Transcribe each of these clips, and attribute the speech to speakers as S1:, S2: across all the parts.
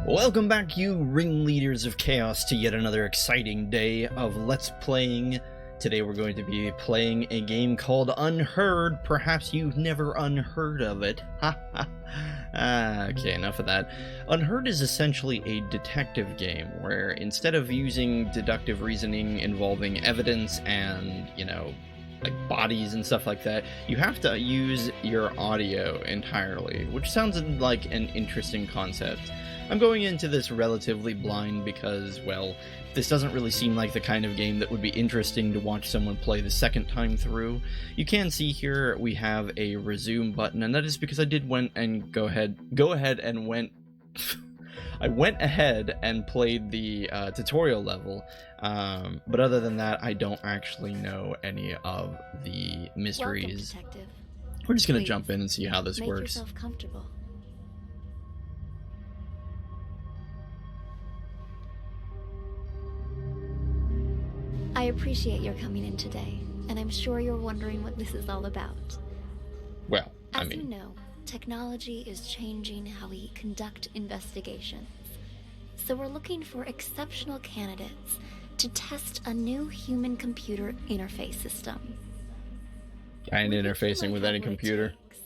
S1: Welcome back, you ringleaders of chaos, to yet another exciting day of Let's Playing. Today we're going to be playing a game called Unheard. Perhaps you've never unheard of it. Okay, enough of that. Unheard is essentially a detective game where instead of using deductive reasoning involving evidence and, like bodies and stuff like that, you have to use your audio entirely, which sounds like an interesting concept. I'm going into this relatively blind because, well, this doesn't really seem like the kind of game that would be interesting to watch someone play the second time through. You can see here we have a resume button, and that is because I did go ahead and went I went ahead and played the tutorial level, but other than that, I don't actually know any of the mysteries.
S2: Welcome, Detective.
S1: We're just gonna
S2: Please,
S1: jump in and see how this
S2: make
S1: works.
S2: yourself comfortable. I appreciate your coming in today, and I'm sure you're wondering what this is all about.
S1: Well,
S2: As you know, technology is changing how we conduct investigations. So we're looking for exceptional candidates to test a new human-computer interface system.
S1: I ain't
S2: We think you
S1: interfacing
S2: might
S1: with
S2: have
S1: any
S2: what it
S1: computer.
S2: takes.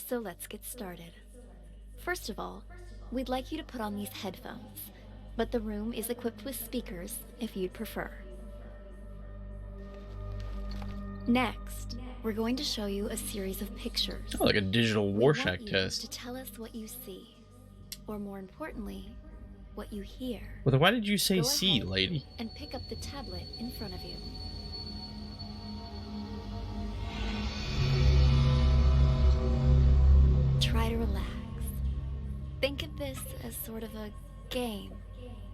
S2: So let's get started. First of all, we'd like you to put on these headphones, but the room is equipped with speakers if you'd prefer. Next, we're going to show you a series of pictures.
S1: Oh, like a digital
S2: We want
S1: Rorschach
S2: you
S1: test.
S2: to tell us what you see, or more importantly, what you hear.
S1: Well, why did you say
S2: Go
S1: C,
S2: ahead
S1: lady?
S2: and pick up the tablet in front of you. Try to relax. Think of this as sort of a game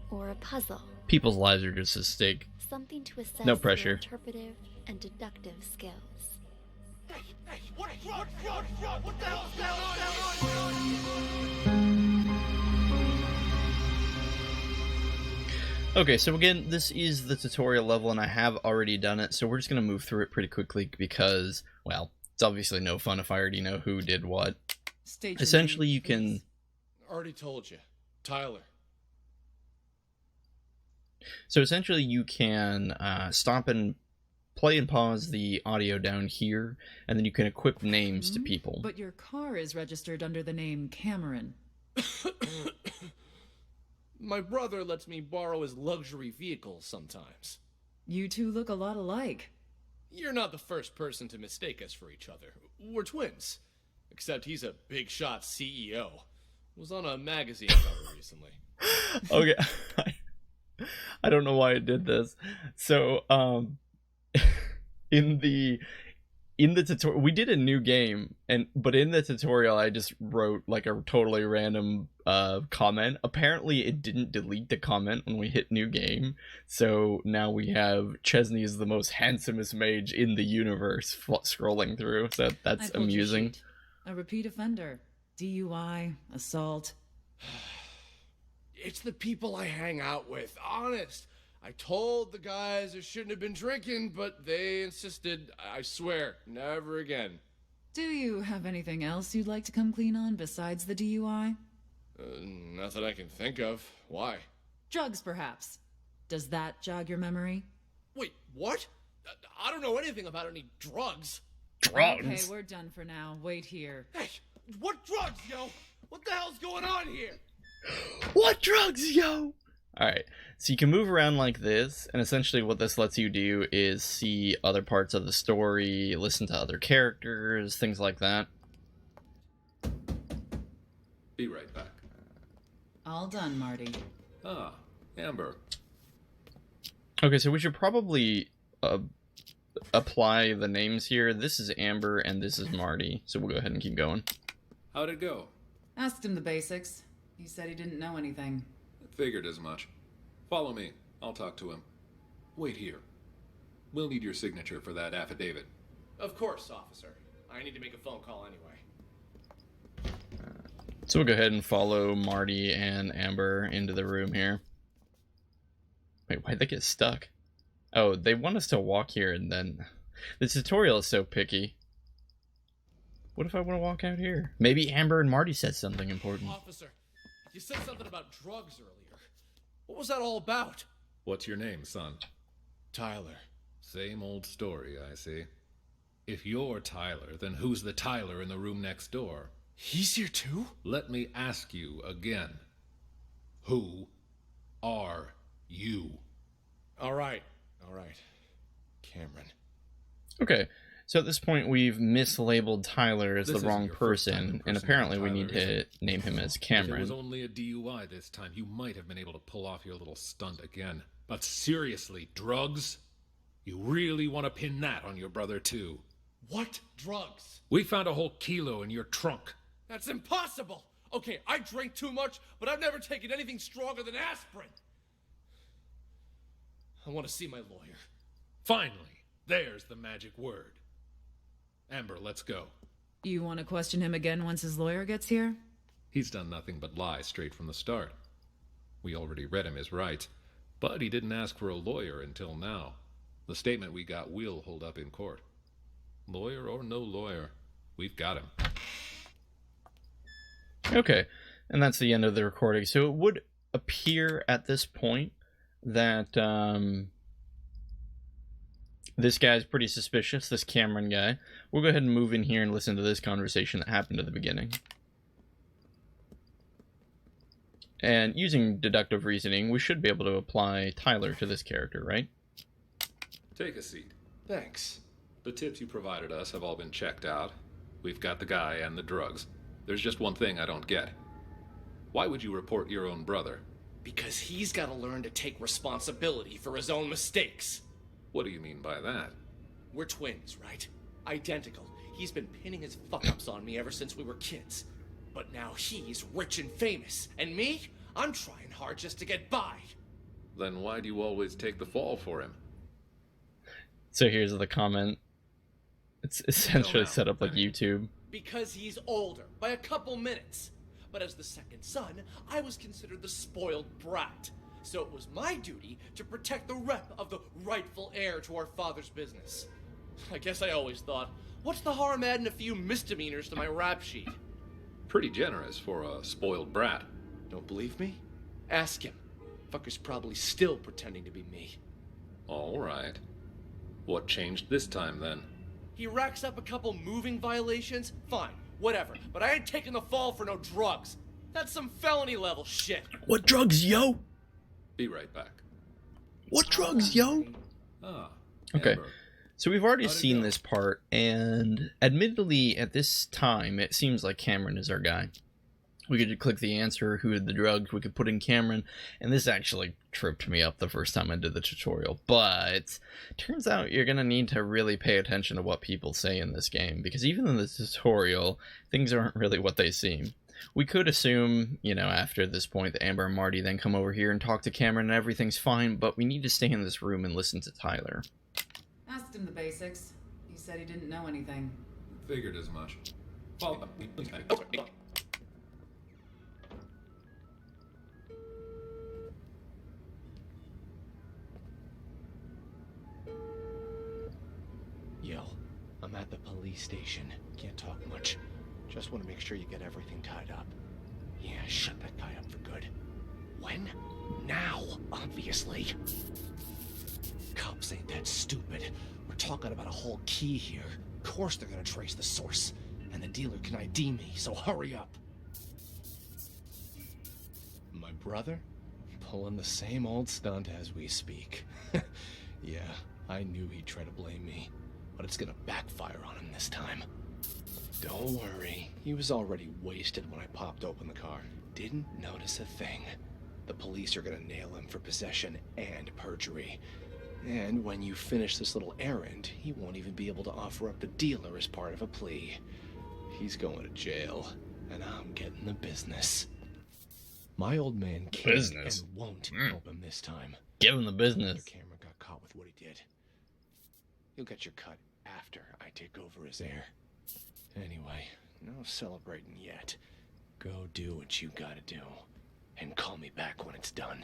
S2: or a puzzle.
S1: People's lives are just at stake.
S2: Something to assess
S1: No
S2: your
S1: pressure.
S2: interpretive and deductive skills.
S3: What the hell's going on?
S1: Okay, so again, this is the tutorial level, and I have already done it, so we're just going to move through it pretty quickly because, well, it's obviously no fun if I already know who did what.
S4: State your
S1: Essentially,
S4: name,
S1: you can...
S4: please.
S3: Already told you. Tyler.
S1: So essentially, you can stop and play and pause the audio down here, and then you can equip names to people.
S4: But your car is registered under the name Cameron.
S3: My brother lets me borrow his luxury vehicles sometimes.
S4: You two look a lot alike.
S3: You're not the first person to mistake us for each other. We're twins. Except he's a big shot CEO. Was on a magazine cover recently.
S1: Okay. I don't know why I did this. So, in the tutorial, we did a new game, but in the tutorial, I just wrote like a totally random comment. Apparently, it didn't delete the comment when we hit new game. So now we have Chezni is the most handsomest mage in the universe scrolling through. So that's
S4: I pulled your
S1: amusing.
S4: sheet. A repeat offender. DUI, assault.
S3: It's the people I hang out with, honest. I told the guys I shouldn't have been drinking, but they insisted. I swear, never again.
S4: Do you have anything else you'd like to come clean on besides the DUI?
S3: Not that I can think of. Why?
S4: Drugs, perhaps. Does that jog your memory?
S3: Wait, what? I don't know anything about any drugs.
S1: Drugs.
S4: Okay, we're done for now. Wait here.
S3: Hey, what drugs, yo? What the hell's going on here?
S1: What drugs, yo? Alright, so you can move around like this, and essentially what this lets you do is see other parts of the story, listen to other characters, things like that.
S5: Be right back.
S4: All done, Marty.
S5: Ah, Amber.
S1: Okay, so we should probably apply the names here. This is Amber, and this is Marty, so we'll go ahead and keep going.
S5: How'd it go?
S4: Asked him the basics. He said he didn't know anything.
S5: Figured as much. Follow me. I'll talk to him. Wait here. We'll need your signature for that affidavit.
S3: Of course, officer. I need to make a phone call anyway.
S1: So we'll go ahead and follow Marty and Amber into the room here. Wait, why'd they get stuck? Oh, they want us to walk here and then... The tutorial is so picky. What if I want to walk out here? Maybe Amber and Marty said something important.
S3: Officer, You said something about drugs earlier. What was that all about?
S5: What's your name, son?
S3: Tyler.
S5: Same old story, I see. If you're Tyler, then who's the Tyler in the room next door?
S3: He's here too?
S5: Let me ask you again. Who are you?
S3: All right. Cameron.
S1: Okay, so at this point we've mislabeled Tyler as
S5: This
S1: the wrong
S5: isn't your first time
S1: person, and
S5: impersonating
S1: apparently we
S5: Tyler,
S1: need
S5: is
S1: to
S5: it?
S1: name him as
S5: If it
S1: Cameron.
S5: was only a DUI this time, you might have been able to pull off your little stunt again. But seriously, drugs? You really want to pin that on your brother too?
S3: What drugs?
S5: We found a whole kilo in your trunk.
S3: That's impossible! Okay, I drink too much, but I've never taken anything stronger than aspirin. I want to see my lawyer.
S5: Finally, there's the magic word. Amber, let's go.
S4: You want to question him again once his lawyer gets here?
S5: He's done nothing but lie straight from the start. We already read him his rights, but he didn't ask for a lawyer until now. The statement we got will hold up in court. Lawyer or no lawyer, we've got him.
S1: Okay, and that's the end of the recording. So it would appear at this point that this guy's pretty suspicious, this Cameron guy. We'll go ahead and move in here and listen to this conversation that happened at the beginning. And using deductive reasoning, we should be able to apply Tyler to this character, right?
S5: Take a seat.
S3: Thanks.
S5: The tips you provided us have all been checked out. We've got the guy and the drugs. There's just one thing I don't get. Why would you report your own brother?
S3: Because he's got to learn to take responsibility for his own mistakes.
S5: What do you mean by that?
S3: We're twins, right? Identical. He's been pinning his fuck-ups on me ever since we were kids. But now he's rich and famous. And me? I'm trying hard just to get by.
S5: Then why do you always take the fall for him?
S1: So here's the comment. It's essentially
S5: No,
S1: set up like YouTube.
S3: Because he's older, by a couple minutes. But as the second son, I was considered the spoiled brat. So it was my duty to protect the rep of the rightful heir to our father's business. I guess I always thought, what's the harm adding a few misdemeanors to my rap sheet?
S5: Pretty generous for a spoiled brat.
S3: Don't believe me? Ask him. Fucker's probably still pretending to be me.
S5: All right. What changed this time, then?
S3: He racks up a couple moving violations? Fine, whatever. But I ain't taking the fall for no drugs. That's some felony level shit.
S1: What drugs, yo?
S5: Be right back.
S1: What drugs, yo?
S5: Ah.
S1: Okay.
S5: Amber.
S1: So we've already
S5: How'd it
S1: seen
S5: go?
S1: this part, and admittedly, at this time, it seems like Cameron is our guy. We could click the answer, who had the drugs, we could put in Cameron, and this actually tripped me up the first time I did the tutorial, but turns out you're going to need to really pay attention to what people say in this game, because even in the tutorial, things aren't really what they seem. We could assume, you know, after this point that Amber and Marty then come over here and talk to Cameron and everything's fine, but we need to stay in this room and listen to Tyler.
S4: Asked him the basics. He said he didn't know anything.
S5: Figured as much. Well,
S3: Yo, I'm at the police station. Can't talk much. Just want to make sure you get everything tied up. Yeah, shut that guy up for good. When? Now, obviously. Cops ain't that stupid. We're talking about a whole key here. Of course they're gonna trace the source. And the dealer can ID me, so hurry up. My brother? Pulling the same old stunt as we speak. Yeah, I knew he'd try to blame me. But it's gonna backfire on him this time. Don't worry, he was already wasted when I popped open the car. Didn't notice a thing. The police are gonna nail him for possession and perjury. And when you finish this little errand, he won't even be able to offer up the dealer as part of a plea. He's going to jail, and I'm getting the business. My old man can't
S1: Business?
S3: and won't help him this time.
S1: Give him the business.
S3: Cameron got caught with what he did. You'll get your cut after I take over as heir. Anyway, no celebrating yet. Go do what you gotta do, and call me back when it's done.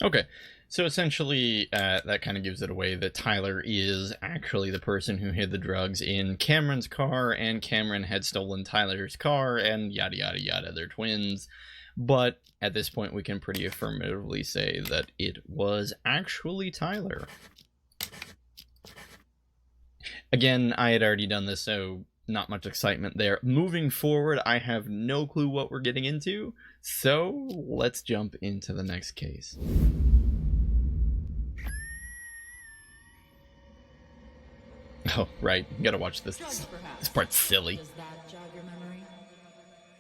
S1: Okay, so essentially that kind of gives it away that Tyler is actually the person who hid the drugs in Cameron's car, and Cameron had stolen Tyler's car, and yada yada yada, they're twins. But at this point, we can pretty affirmatively say that it was actually Tyler. Again, I had already done this, so not much excitement there. Moving forward, I have no clue what we're getting into, so let's jump into the next case. Oh, right. You gotta watch this.
S4: Drugs, perhaps.
S1: This part's silly.
S4: Does that jog your memory?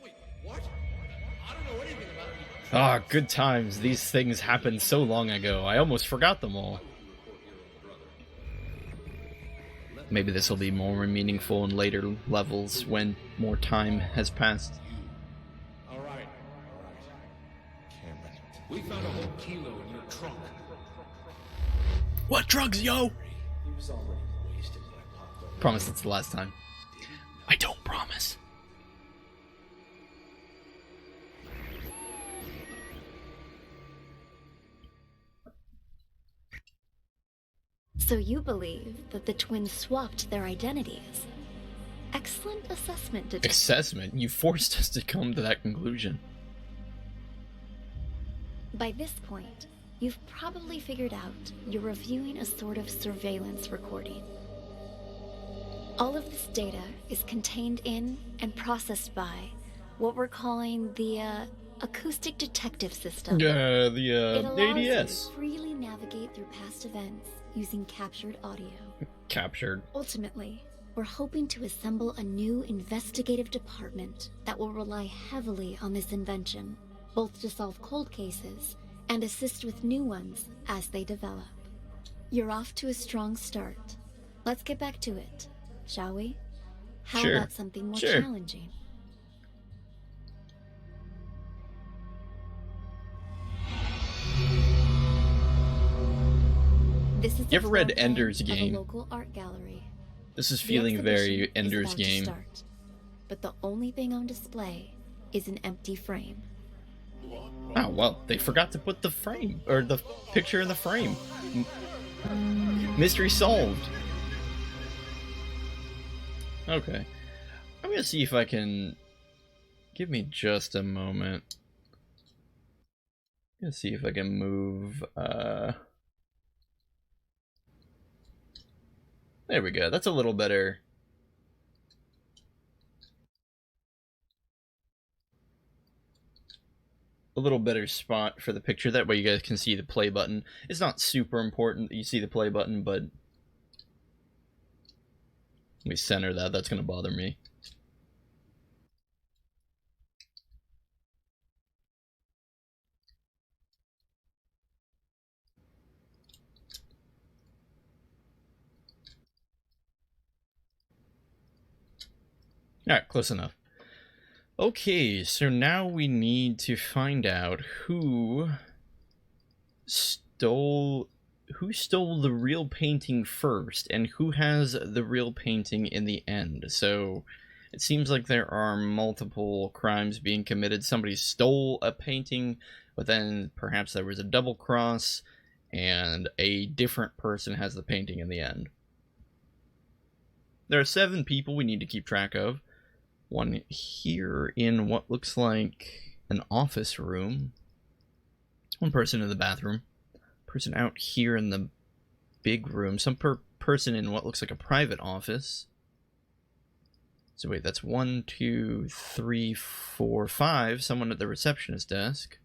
S3: Wait, what? I don't know anything about it.
S1: Ah, good times. These things happened so long ago. I almost forgot them all. Maybe this will be more meaningful in later levels when more time has passed.
S3: All right. Cameron.
S5: We found a whole kilo in your trunk.
S1: What drugs, yo?
S3: He was already wasted when I popped over.
S1: Promise it's the last time. I don't promise.
S2: So you believe that the twins swapped their identities? Excellent assessment, Detective.
S1: Assessment? You forced us to come to that conclusion.
S2: By this point, you've probably figured out you're reviewing a sort of surveillance recording. All of this data is contained in and processed by what we're calling the acoustic detective system.
S1: The
S2: It allows you
S1: ADS.
S2: to freely navigate through past events using captured audio.
S1: Captured.
S2: Ultimately, we're hoping to assemble a new investigative department that will rely heavily on this invention, both to solve cold cases and assist with new ones as they develop. You're off to a strong start. Let's get back to it, shall we? How
S1: Sure.
S2: about something more
S1: Sure.
S2: challenging? This is
S1: You ever read
S2: the floor plan
S1: Ender's
S2: of a
S1: Game?
S2: local art gallery.
S1: This is
S2: The
S1: feeling very
S2: exhibition is
S1: Ender's
S2: about to
S1: Game.
S2: start, but the only thing on display is an empty frame.
S1: Oh, well, they forgot to put the frame, or the picture in the frame. Mystery solved. Okay. I'm gonna see if I can... Give me just a moment. I'm gonna see if I can move, There we go, that's a little better. A little better spot for the picture. That way you guys can see the play button. It's not super important that you see the play button, but let me center that. That's going to bother me. Alright, close enough. Okay, so now we need to find out who stole the real painting first and who has the real painting in the end. So it seems like there are multiple crimes being committed. Somebody stole a painting, but then perhaps there was a double cross and a different person has the painting in the end. There are 7 people we need to keep track of. One here in what looks like an office room. One person in the bathroom. Person out here in the big room. Some person in what looks like a private office. So wait, that's 1, 2, 3, 4, 5. Someone at the receptionist desk.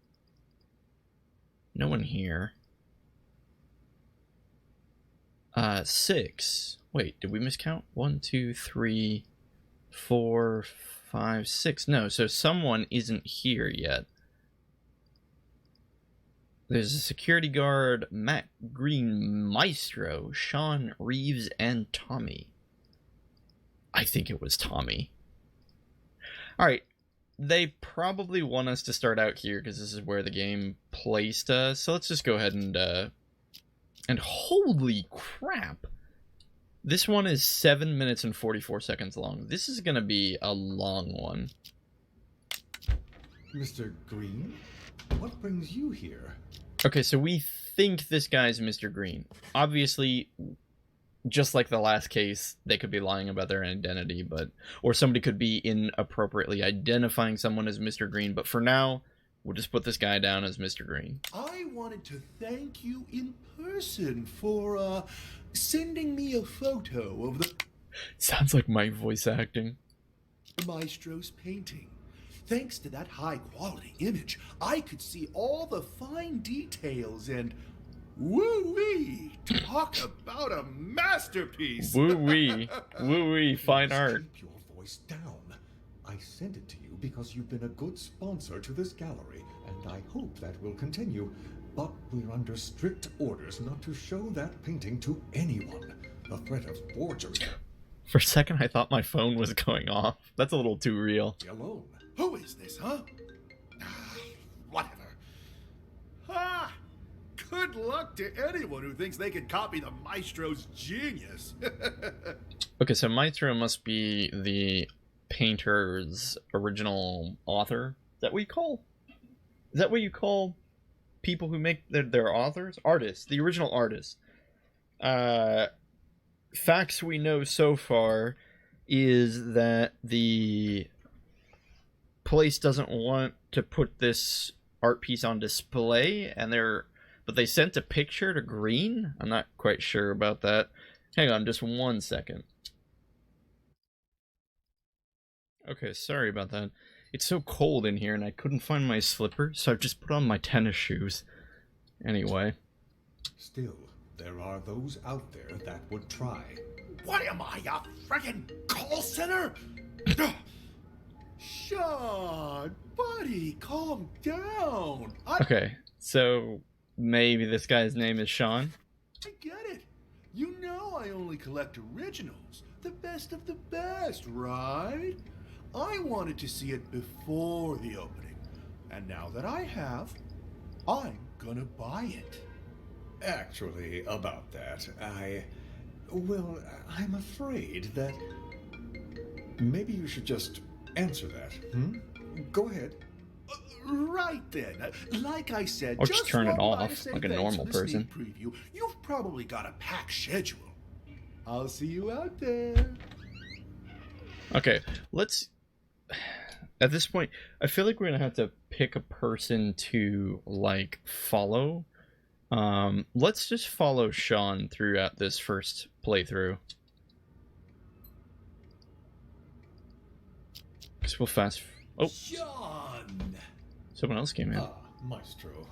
S1: No one here. 6. Wait, did we miscount? 1, 2, 3... 4, 5, 6. No, so someone isn't here yet. There's a security guard, Matt Green, Maestro, Sean Reeves, and Tommy. I think it was Tommy. Alright, they probably want us to start out here because this is where the game placed us. So let's just go ahead and holy crap! This one is 7 minutes and 44 seconds long. This is going to be a long one.
S6: Mr. Green, what brings you here?
S1: Okay, so we think this guy's Mr. Green. Obviously, just like the last case, they could be lying about their identity, or somebody could be inappropriately identifying someone as Mr. Green. But for now, We'll just put this guy down as Mr. Green.
S6: I wanted to thank you in person for, sending me a photo of the
S1: Sounds like my voice acting.
S6: maestro's painting. Thanks to that high-quality image, I could see all the fine details and... Woo-wee! Talk about a masterpiece!
S1: Woo-wee. Woo-wee. Fine art.
S6: Keep your voice down. I sent it to you because you've been a good sponsor to this gallery, and I hope that will continue. But we're under strict orders not to show that painting to anyone. The threat of forgery.
S1: For a second, I thought my phone was going off. That's a little too real.
S6: Alone. Who is this, huh? Whatever. Ha! Good luck to anyone who thinks they can copy the maestro's genius.
S1: Okay, so Maestro must be the painter's original author. Is that what you call? Is that what you call people who make their authors? Artists. The original artist. Facts we know so far is that the place doesn't want to put this art piece on display, but they sent a picture to Green? I'm not quite sure about that. Hang on just 1 second. Okay, sorry about that. It's so cold in here and I couldn't find my slippers, so I've just put on my tennis shoes. Anyway.
S6: Still, there are those out there that would try.
S7: What am I, a friggin' call center?
S6: Sean, buddy, calm down.
S1: Okay, so maybe this guy's name is Sean?
S6: I get it. You know I only collect originals. The best of the best, right? I wanted to see it before the opening. And now that I have, I'm gonna buy it. Actually, about that, I'm afraid that... Maybe you should just answer that, Go ahead. Right then. Like I said,
S1: Or just turn it
S6: swung by
S1: off
S6: to say
S1: like a
S6: thanks
S1: normal
S6: for the
S1: person.
S6: sneak preview. You've probably got a packed schedule. I'll see you out there.
S1: Okay, let's... At this point, I feel like we're gonna have to pick a person to, like, follow. Let's just follow Sean throughout this first playthrough. Because we'll fast... Oh,
S6: Sean!
S1: someone else came in.
S6: Maestro.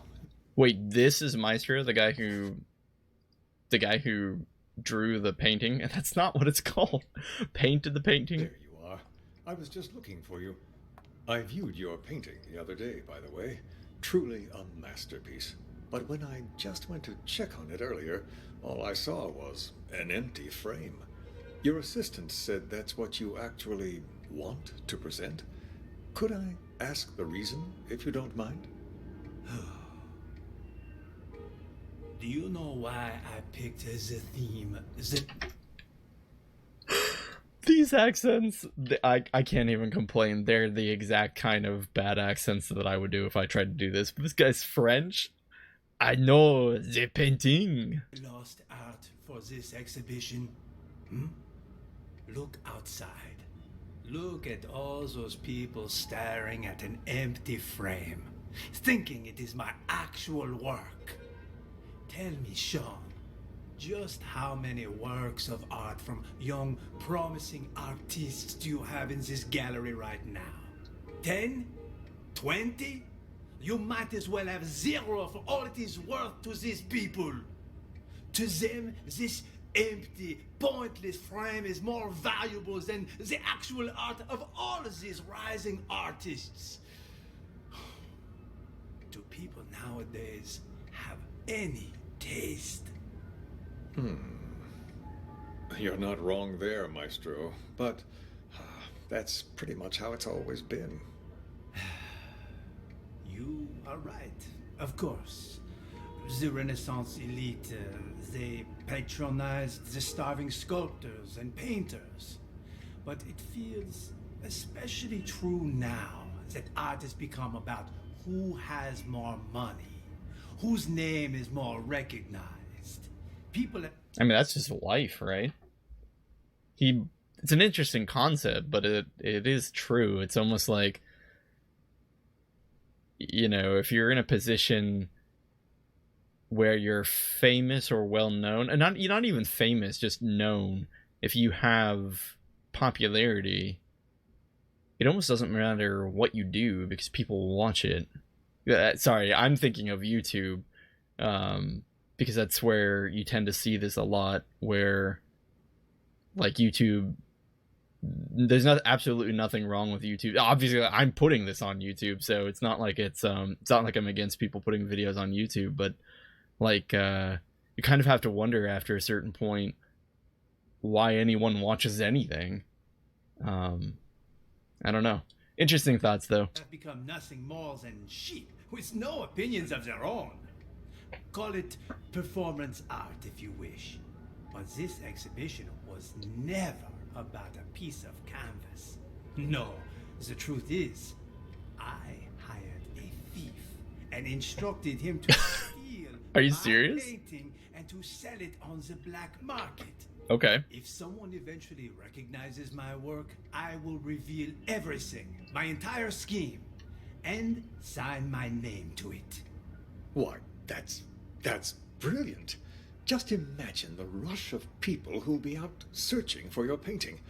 S1: Wait, this is Maestro, the guy who drew the painting? And that's not what it's called. Painted the painting?
S6: There you are. I was just looking for you. I viewed your painting the other day, by the way. Truly a masterpiece. But when I just went to check on it earlier, all I saw was an empty frame. Your assistant said that's what you actually want to present. Could I ask the reason, if you don't mind?
S7: Do you know why I picked as a theme?
S1: These accents, I can't even complain. They're the exact kind of bad accents that I would do if I tried to do this. But this guy's French. I know the painting.
S7: Lost art for this exhibition? Look outside. Look at all those people staring at an empty frame, thinking it is my actual work. Tell me, Sean, just how many works of art from young, promising artists do you have in this gallery right now? 10? 20? You might as well have 0 for all it is worth to these people. To them, this empty, pointless frame is more valuable than the actual art of all of these rising artists. Do people nowadays have any taste?
S6: You're not wrong there, Maestro. But that's pretty much how it's always been.
S7: You are right, of course. The Renaissance elite, they patronized the starving sculptors and painters. But it feels especially true now that art has become about who has more money, whose name is more recognized. People...
S1: I mean, that's just life, right? It's an interesting concept, but it is true. It's almost like you know, if you're in a position where you're famous or well known, and you're not even famous, just known, if you have popularity, it almost doesn't matter what you do because people will watch it. Sorry, I'm thinking of YouTube, because that's where you tend to see this a lot, where, like, YouTube, there's absolutely nothing wrong with YouTube. Obviously, I'm putting this on YouTube, so it's not like it's not like I'm against people putting videos on YouTube, but, like, you kind of have to wonder after a certain point why anyone watches anything. I don't know. Interesting thoughts, though.
S7: Have become nothing more than sheep with no opinions of their own. Call it performance art if you wish. But this exhibition was never about a piece of canvas. No, the truth is, I hired a thief and instructed him to steal
S1: Are you
S7: my
S1: serious?
S7: painting and to sell it on the black market.
S1: Okay.
S7: If someone eventually recognizes my work, I will reveal everything, my entire scheme, and sign my name to it.
S6: Why, that's brilliant. Just imagine the rush of people who'll be out searching for your painting.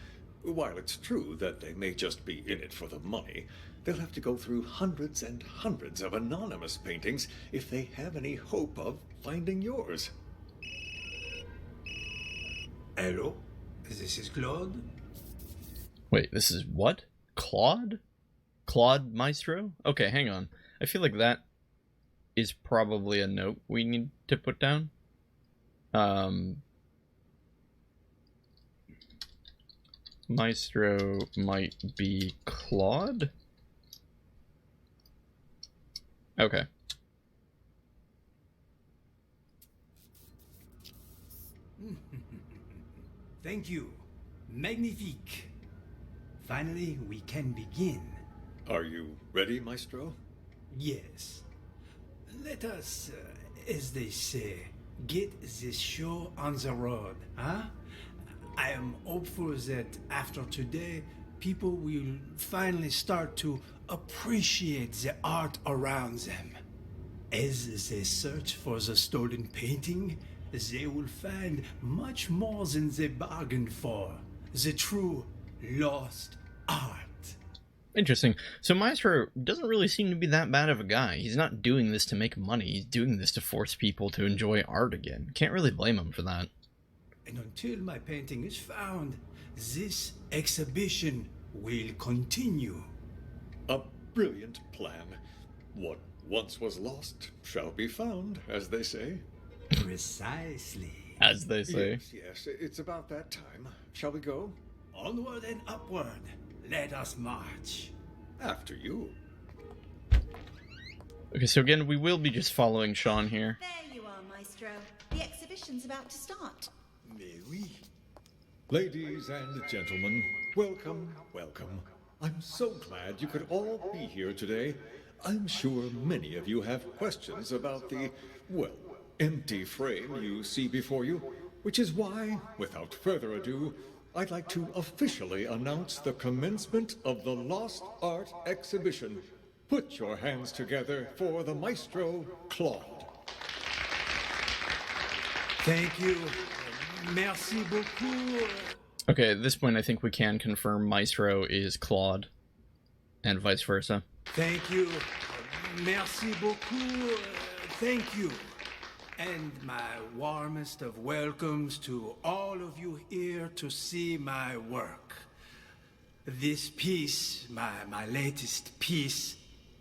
S6: While it's true that they may just be in it for the money, they'll have to go through hundreds and hundreds of anonymous paintings if they have any hope of finding yours.
S7: Hello? This is Claude?
S1: Wait, this is what? Claude? Claude Maestro? Okay, hang on. I feel like that is probably a note we need to put down. Maestro might be Claude? Okay.
S7: Thank you. Magnifique. Finally, we can begin.
S6: Are you ready, Maestro?
S7: Yes. Let us, as they say, get this show on the road, huh? I am hopeful that after today, people will finally start to appreciate the art around them. As they search for the stolen painting, they will find much more than they bargained for. The true lost art.
S1: Interesting. So Maestro doesn't really seem to be that bad of a guy. He's not doing this to make money. He's doing this to force people to enjoy art again. Can't really blame him for that.
S7: And until my painting is found, this exhibition will continue.
S6: A brilliant plan. What once was lost shall be found, as they say.
S7: Precisely.
S1: As they say.
S6: Yes, it's about that time. Shall we go?
S7: Onward and upward. Let us march.
S6: After you.
S1: Okay, so again, we will be just following Sean here.
S8: There you are, Maestro. The exhibition's about to start.
S6: Mais oui. Ladies and gentlemen, welcome, welcome. I'm so glad you could all be here today. I'm sure many of you have questions about the, well, empty frame you see before you, which is why, without further ado, I'd like to officially announce the commencement of the Lost Art Exhibition. Put your hands together for the Maestro, Claude.
S7: Thank you. Merci beaucoup.
S1: Okay, at this point I think we can confirm Maestro is Claude, and vice versa.
S7: Thank you. Merci beaucoup. Thank you. And my warmest of welcomes to all of you here to see my work. This piece, my latest piece,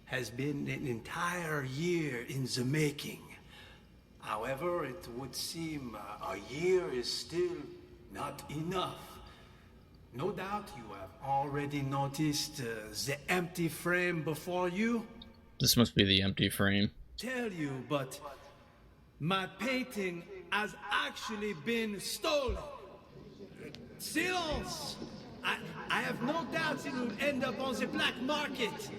S7: has been an entire year in the making. However, it would seem a year is still not enough. No doubt you have already noticed the empty frame before you.
S1: This must be the empty frame.
S7: Tell you, but my painting has actually been stolen. Silence! I have no doubt it will end up on the black market.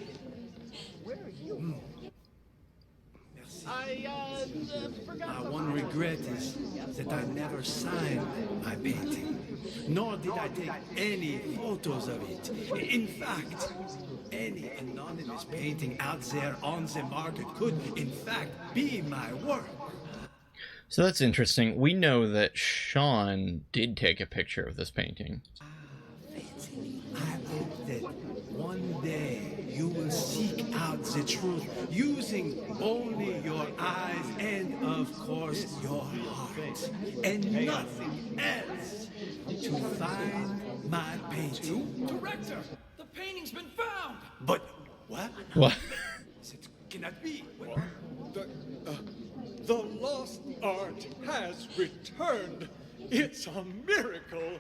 S7: Where are you? Merci. My one regret is that I never signed my painting, nor did I take any photos of it. In fact, any anonymous painting out there on the market could, in fact, be my work.
S1: So that's interesting. We know that Sean did take a picture of this painting.
S7: I hope that one day you will seek out the truth using only your eyes and, of course, your heart, and nothing else to find my painting.
S9: Director, the painting's been found!
S7: But what?
S1: What?
S7: It cannot be.
S6: The lost art has returned. It's a miracle.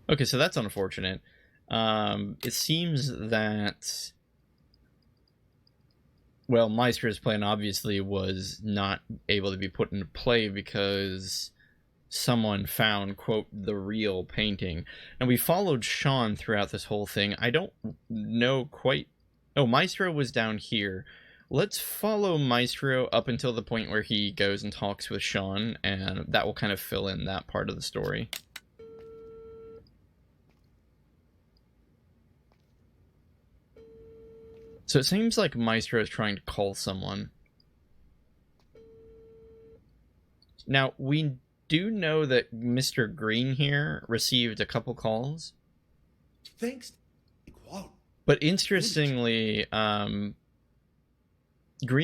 S1: Okay, so that's unfortunate. It seems that, well, Maestro's plan obviously was not able to be put into play because someone found, quote, the real painting. And we followed Sean throughout this whole thing. I don't know quite... Oh, Maestro was down here. Let's follow Maestro up until the point where he goes and talks with Sean, and that will kind of fill in that part of the story. So it seems like Maestro is trying to call someone. Now, we do know that Mr. Green here received a couple calls.
S3: Thanks.
S1: But interestingly, Green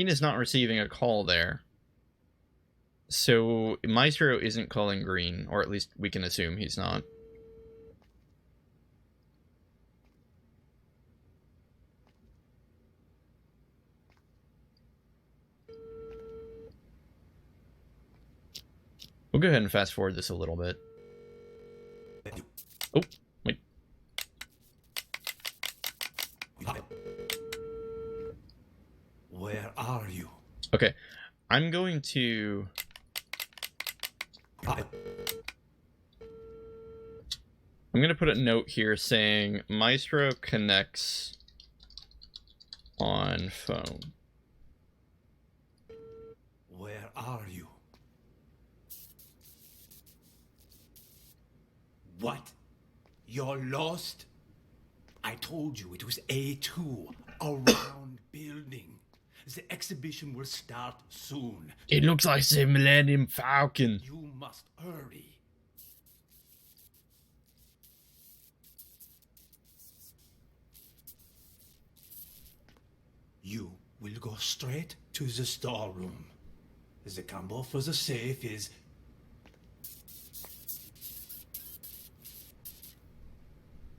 S1: is not receiving a call there. So Maestro isn't calling Green, or at least we can assume he's not. We'll go ahead and fast forward this a little bit. Oh, wait.
S7: Where are you?
S1: Okay, I'm going to... I'm going to put a note here saying Maestro connects on phone.
S7: Where are you? What? You're lost? I told you it was A2, a round building. The exhibition will start soon.
S1: It looks like the Millennium Falcon.
S7: You must hurry. You will go straight to the storeroom. The combo for the safe is...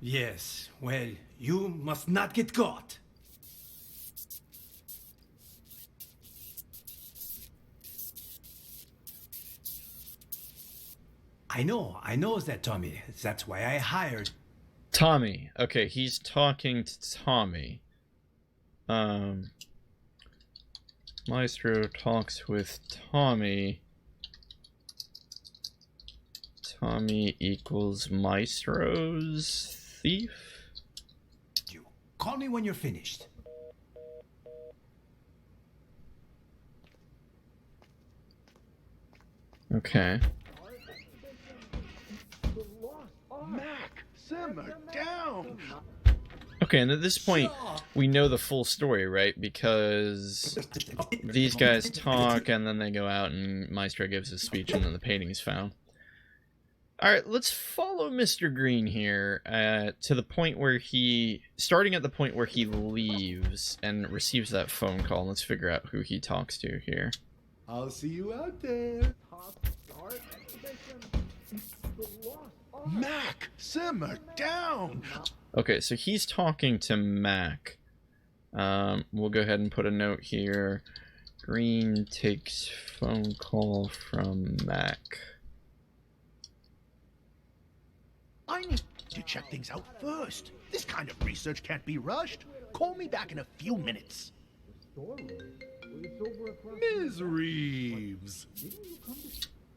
S7: Yes, well, you must not get caught. I know that, Tommy. That's why I hired...
S1: Tommy. Okay, he's talking to Tommy. Maestro talks with Tommy. Tommy equals Maestro's thief?
S7: You. Call me when you're finished.
S1: Okay.
S3: Mac, simmer down.
S1: Okay, and at this point, we know the full story, right? Because these guys talk, and then they go out, and Maestro gives his speech, and then the painting's found. Alright, let's follow Mr. Green here to the point where starting at the point where he leaves and receives that phone call. Let's figure out who he talks to here.
S3: I'll see you out there. Mac, simmer down.
S1: Okay, so he's talking to Mac. We'll go ahead and put a note here. Green takes phone call from Mac.
S10: I need to check things out first. This kind of research can't be rushed. Call me back in a few minutes.
S3: Ms. Reeves.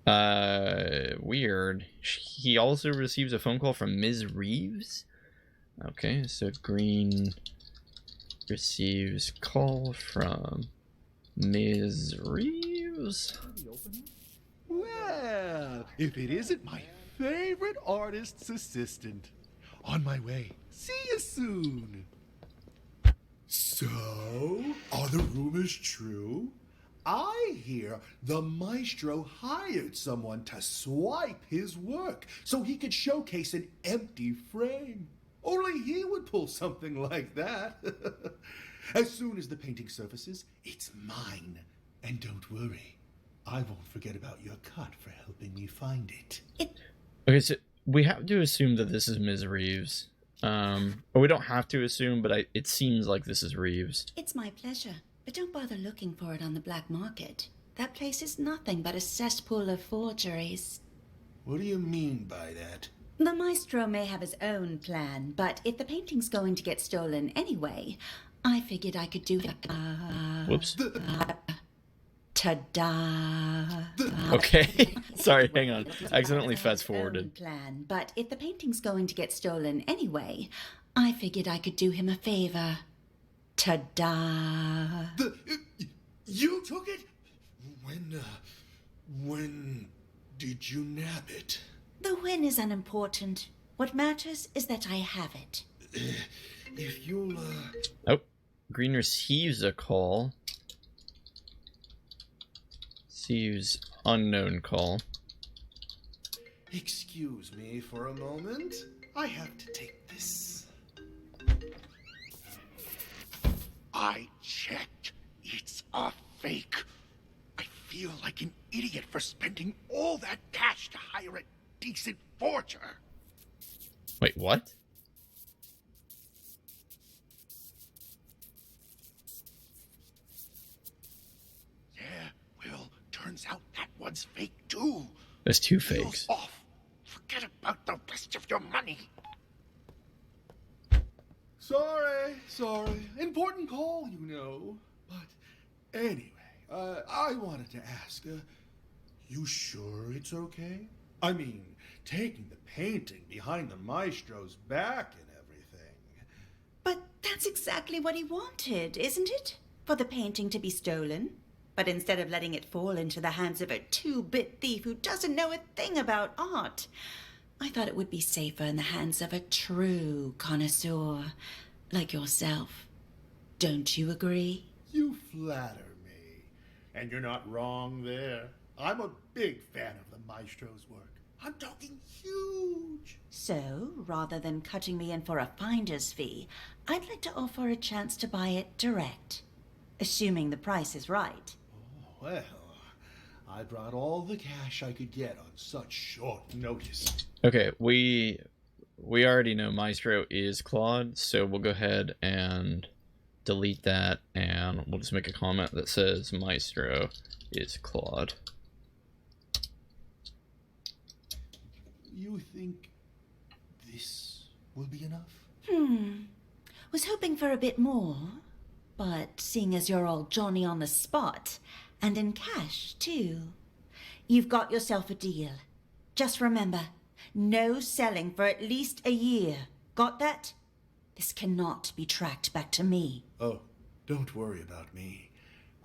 S1: Weird. He also receives a phone call from Ms. Reeves. Okay, so Green receives call from Ms. Reeves.
S10: Well, if it isn't my favorite artist's assistant. On my way. See you soon. So, are the rumors true? I hear the maestro hired someone to swipe his work so he could showcase an empty frame. Only he would pull something like that. As soon as the painting surfaces, it's mine. And don't worry, I won't forget about your cut for helping me find it.
S1: Okay, so we have to assume that this is Ms. Reeves. Or we don't have to assume, but it seems like this is Reeves.
S11: It's my pleasure, but don't bother looking for it on the black market. That place is nothing but a cesspool of forgeries.
S10: What do you mean by that?
S11: The maestro may have his own plan, but if the painting's going to get stolen anyway, I figured I could do it.
S1: Whoops.
S11: Ta-da!
S1: Okay, sorry, hang on. I accidentally fast-forwarded.
S11: Plan, but if the painting's going to get stolen anyway, I figured I could do him a favor. Ta-da!
S10: You took it? When did you nab it?
S11: The win is unimportant. What matters is that I have it.
S10: If you'll,
S1: Oh, Green receives a call. Receives unknown call.
S10: Excuse me for a moment. I have to take this. I checked. It's a fake. I feel like an idiot for spending all that cash to hire a decent forger.
S1: Wait, what?
S10: Turns out that one's fake too.
S1: There's two fakes.
S10: Off. Forget about the rest of your money. Sorry. Important call, you know. But anyway, I wanted to ask, you sure it's okay? I mean, taking the painting behind the maestro's back and everything.
S11: But that's exactly what he wanted, isn't it? For the painting to be stolen. But instead of letting it fall into the hands of a two-bit thief who doesn't know a thing about art, I thought it would be safer in the hands of a true connoisseur like yourself. Don't you agree?
S10: You flatter me. And you're not wrong there. I'm a big fan of the maestro's work. I'm talking huge.
S11: So, rather than cutting me in for a finder's fee, I'd like to offer a chance to buy it direct. Assuming the price is right.
S10: Well, I brought all the cash I could get on such short notice.
S1: Okay, we already know Maestro is Claude, so we'll go ahead and delete that, and we'll just make a comment that says Maestro is Claude.
S10: You think this will be enough?
S11: Was hoping for a bit more, but seeing as you're all Johnny on the spot, and in cash, too. You've got yourself a deal. Just remember, no selling for at least a year. Got that? This cannot be tracked back to me.
S10: Oh, don't worry about me.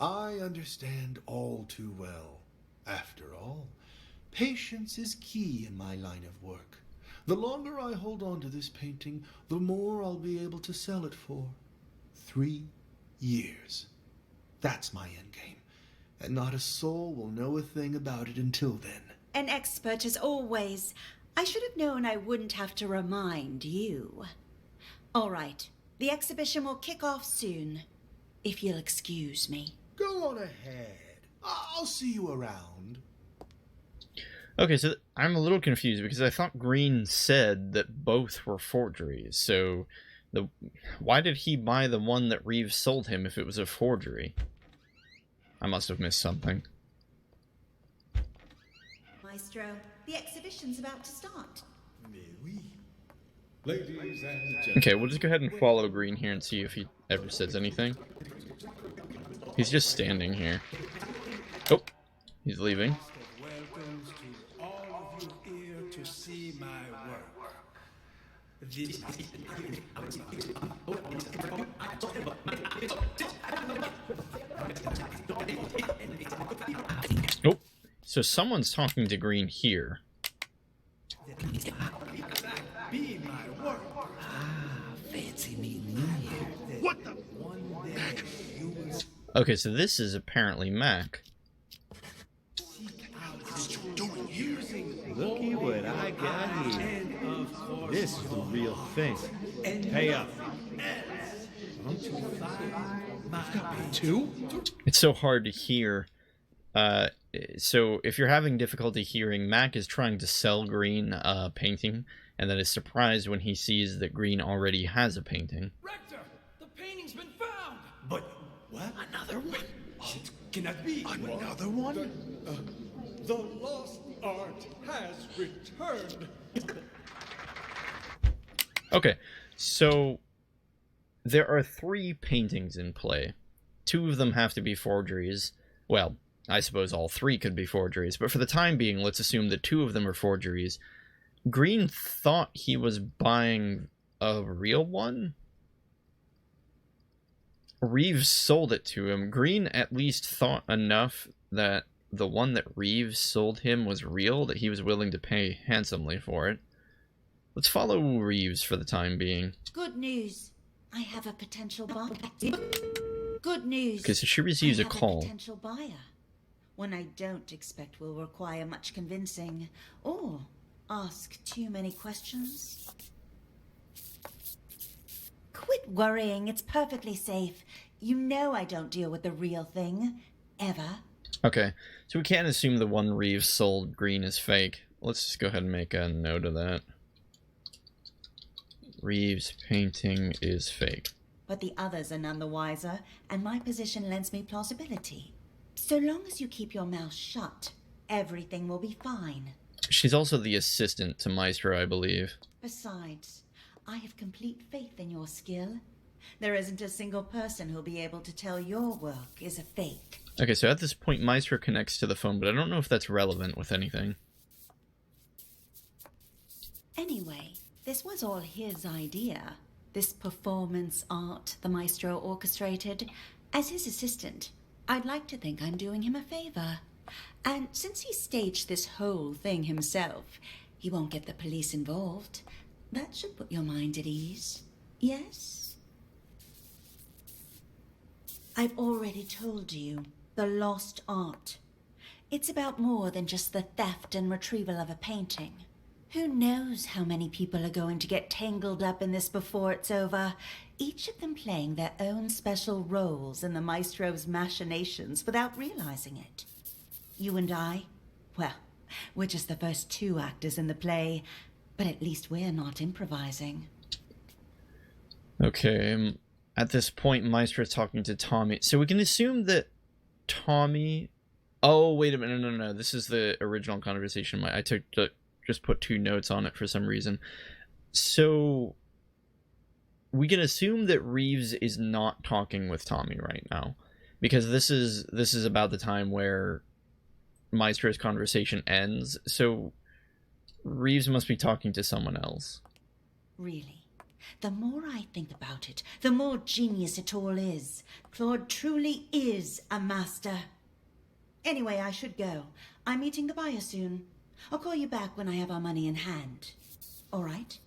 S10: I understand all too well. After all, patience is key in my line of work. The longer I hold on to this painting, the more I'll be able to sell it for. 3 years. That's my endgame. And not a soul will know a thing about it until then.
S11: An expert as always. I should have known I wouldn't have to remind you. All right, the exhibition will kick off soon, if you'll excuse me.
S10: Go on ahead. I'll see you around.
S1: Okay, so I'm a little confused because I thought Green said that both were forgeries. So why did he buy the one that Reeves sold him if it was a forgery? I must have missed something.
S8: Maestro, the exhibition's about to start.
S6: Ladies and gentlemen.
S1: Okay, we'll just go ahead and follow Green here and see if he ever says anything. He's just standing here. Oh, he's leaving.
S7: Welcomes This
S1: Oh, so someone's talking to Green here.
S7: be my work.
S9: Fancy meeting you here.
S10: What the?
S7: One day you will
S1: Okay, so this is apparently Mac.
S12: Looky what I got here.
S7: and of course
S12: This is the real thing. Pay up.
S10: Two?
S1: It's so hard to hear. So if you're having difficulty hearing, Mac is trying to sell Green a painting, and then is surprised when he sees that Green already has a painting.
S9: Rector, the painting's been found.
S7: But what?
S10: Another one?
S7: It cannot be.
S10: Another one?
S6: The lost art has returned.
S1: Okay, so there are 3 paintings in play. 2 of them have to be forgeries. Well, I suppose all 3 could be forgeries, but for the time being, let's assume that 2 of them are forgeries. Green thought he was buying a real one? Reeves sold it to him. Green at least thought enough that the one that Reeves sold him was real, that he was willing to pay handsomely for it. Let's follow Reeves for the time being.
S11: Good news. I have a potential buyer. Good news.
S1: Okay, so she receives
S11: I
S1: a
S11: have
S1: call.
S11: Potential buyer. One I don't expect will require much convincing or ask too many questions. Quit worrying. It's perfectly safe. You know I don't deal with the real thing. Ever.
S1: Okay, so we can't assume the one Reeves sold Green is fake. Let's just go ahead and make a note of that. Reeves' painting is fake.
S11: But the others are none the wiser, and my position lends me plausibility. So long as you keep your mouth shut, everything will be fine.
S1: She's also the assistant to Maestro, I believe.
S11: Besides, I have complete faith in your skill. There isn't a single person who'll be able to tell your work is a fake.
S1: Okay, so at this point, Maestro connects to the phone, but I don't know if that's relevant with anything.
S11: Anyway, this was all his idea. This performance art the Maestro orchestrated. As his assistant, I'd like to think I'm doing him a favor. And since he staged this whole thing himself, he won't get the police involved. That should put your mind at ease. Yes? I've already told you, the lost art. It's about more than just the theft and retrieval of a painting. Who knows how many people are going to get tangled up in this before it's over, each of them playing their own special roles in the Maestro's machinations without realizing it. You and I, well, we're just the first 2 actors in the play, but at least we're not improvising.
S1: Okay, at this point, Maestro's talking to Tommy. So we can assume that Tommy... Oh, wait a minute, no, this is the original conversation. I just put 2 notes on it for some reason. So we can assume that Reeves is not talking with Tommy right now, because this is about the time where Maestro's conversation ends. So Reeves must be talking to someone else.
S11: Really, the more I think about it, the more genius it all is. Claude truly is a master. Anyway, I should go. I'm meeting the buyer soon. I'll call you back when I have our money in hand. All right?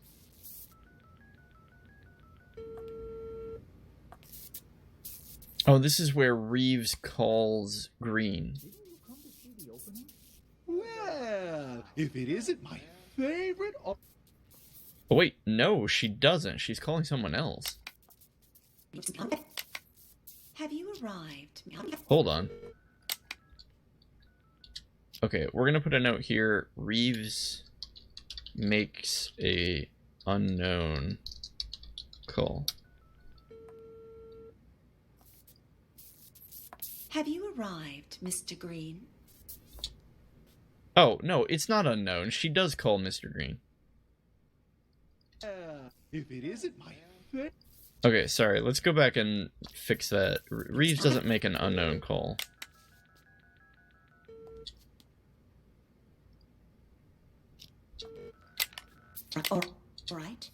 S1: Oh, this is where Reeves calls Green.
S10: Well, if it isn't my favorite...
S1: Oh, wait, no, she doesn't. She's calling someone else.
S11: Have you arrived?
S1: Hold on. Okay, we're gonna put a note here. Reeves makes a unknown call.
S11: Have you arrived, Mr. Green?
S1: Oh, no, it's not unknown. She does call Mr. Green.
S10: If it isn't my favorite...
S1: Okay, sorry, let's go back and fix that. Reeves doesn't make an unknown call.
S11: All right.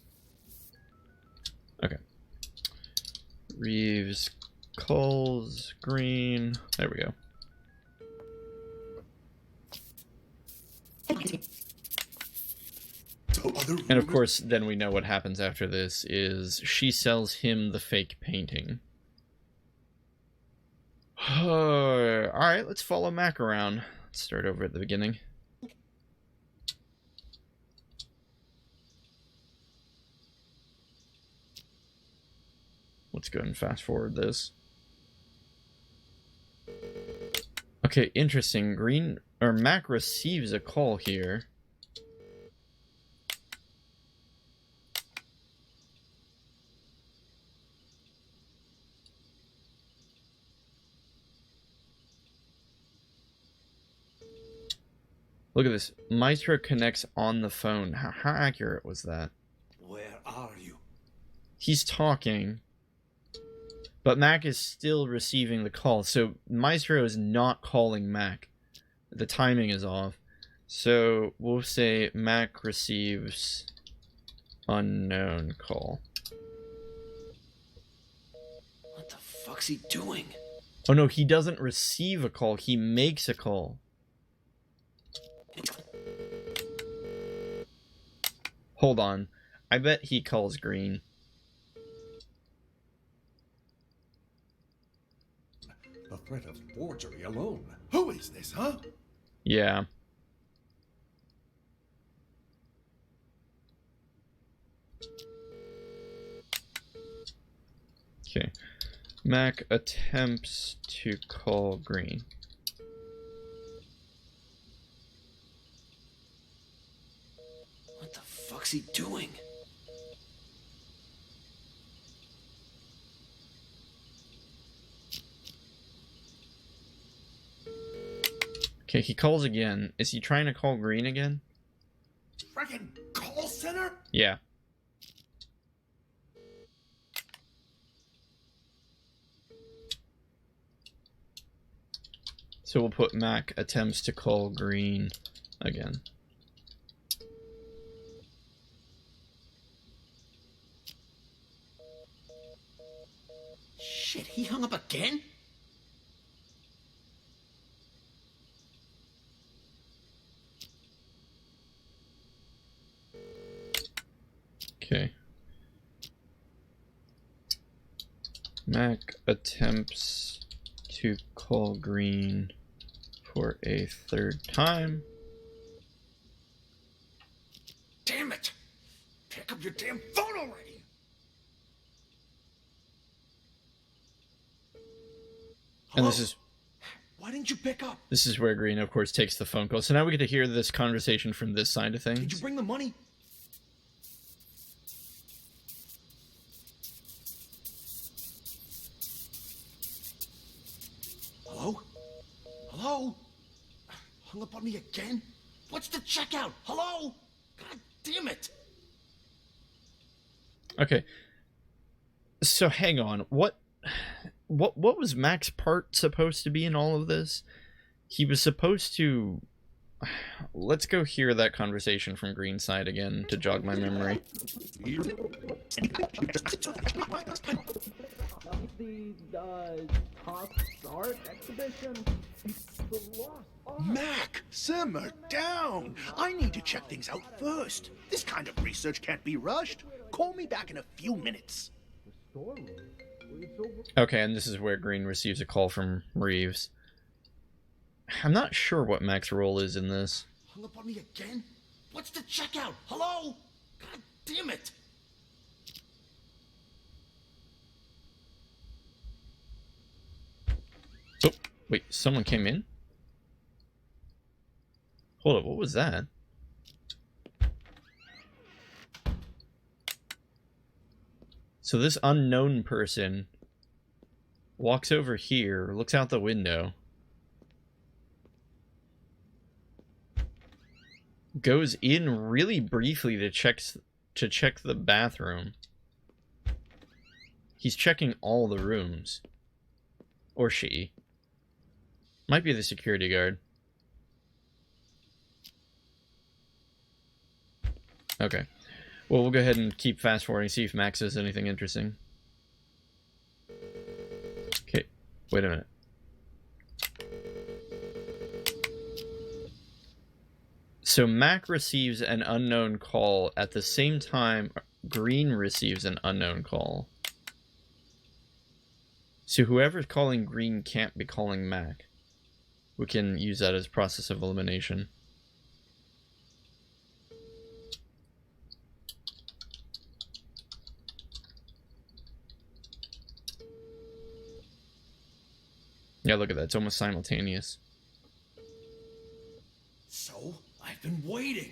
S1: Okay. Reeves calls Green. There we go. And of course, then we know what happens after this is she sells him the fake painting. Alright, let's follow Mac around. Let's start over at the beginning. Let's go and fast forward this. Okay, interesting. Mac receives a call here. Look at this. Maestro connects on the phone. How accurate was that?
S7: Where are you?
S1: He's talking, but Mac is still receiving the call. So Maestro is not calling Mac. The timing is off. So we'll say Mac receives unknown call.
S3: What the fuck's he doing?
S1: Oh no, he doesn't receive a call. He makes a call. Hold on. I bet he calls Green.
S6: The threat of forgery alone.
S10: Who is this, huh?
S1: Yeah. Okay. Mac attempts to call Green.
S3: What the fuck's he doing?
S1: Okay, he calls again. Is he trying to call Green again?
S10: Frickin' call center?
S1: Yeah. So we'll put Mac attempts to call Green again.
S3: Shit, he hung up again?
S1: Okay. Mac attempts to call Green for a third time.
S3: Damn it! Pick up your damn phone already!
S1: And this is
S3: Why didn't you pick up?
S1: This is where Green, of course, takes the phone call. So now we get to hear this conversation from this side of things.
S3: Did you bring the money? Hello? Hello? Hung up on me again? What's the checkout? Hello? God damn it!
S1: Okay. So hang on. What was Mac's part supposed to be in all of this? He was supposed to... Let's go hear that conversation from Green's side again to jog my memory.
S12: The top art exhibition. The lost art.
S10: Mac, simmer down. I need to check things out first. This kind of research can't be rushed. Call me back in a few minutes.
S12: The storeroom. It's over.
S1: Okay, and this is where Green receives a call from Reeves. I'm not sure what Mac's role is in this.
S3: Hung up on me again? What's the checkout? Hello? God damn it!
S1: Oh, wait, someone came in? Hold up, what was that? So this unknown person walks over here, looks out the window, goes in really briefly to check the bathroom. He's checking all the rooms. Or she. Might be the security guard. Okay. Well, we'll go ahead and keep fast forwarding, see if Max says anything interesting. Okay, wait a minute. So Mac receives an unknown call at the same time Green receives an unknown call. So whoever's calling Green can't be calling Mac. We can use that as process of elimination. Yeah, look at that. It's almost simultaneous.
S9: So, I've been waiting.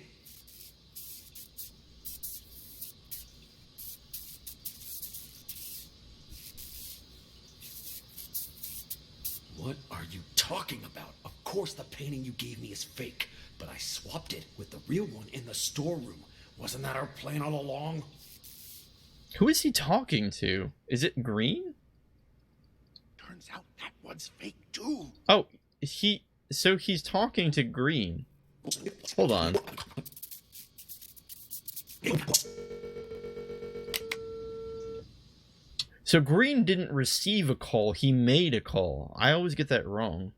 S9: What are you talking about? Of course the painting you gave me is fake, but I swapped it with the real one in the storeroom. Wasn't that our plan all along?
S1: Who is he talking to? Is it Green?
S10: Turns out that one's fake too.
S1: Oh, so he's talking to Green. Hold on. So Green didn't receive a call, he made a call. I always get that wrong.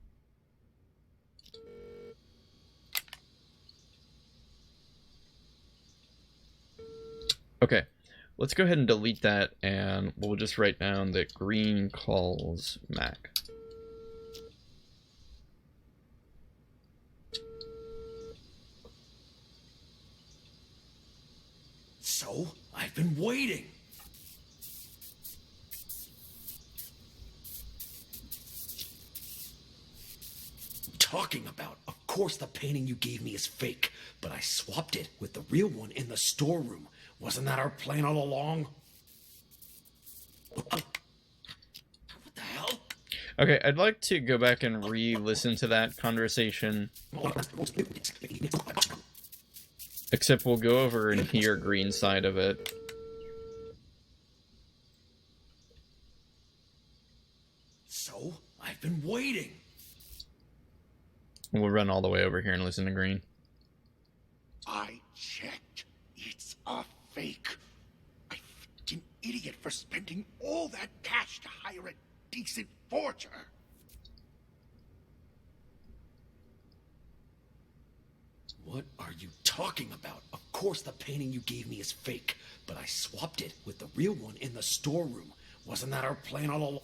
S1: Okay, let's go ahead and delete that, and we'll just write down that Green calls Mac.
S9: So, I've been waiting. Talking about? Of course the painting you gave me is fake, but I swapped it with the real one in the storeroom. Wasn't that our plan all along? What the hell?
S1: Okay, I'd like to go back and re-listen to that conversation. Except we'll go over and hear Green's side of it.
S9: So, I've been waiting.
S1: We'll run all the way over here and listen to Green.
S10: I checked. It's a fake. I f***ed an idiot for spending all that cash to hire a decent forger.
S9: What are you talking about? Of course the painting you gave me is fake, but I swapped it with the real one in the storeroom. Wasn't that our plan all along?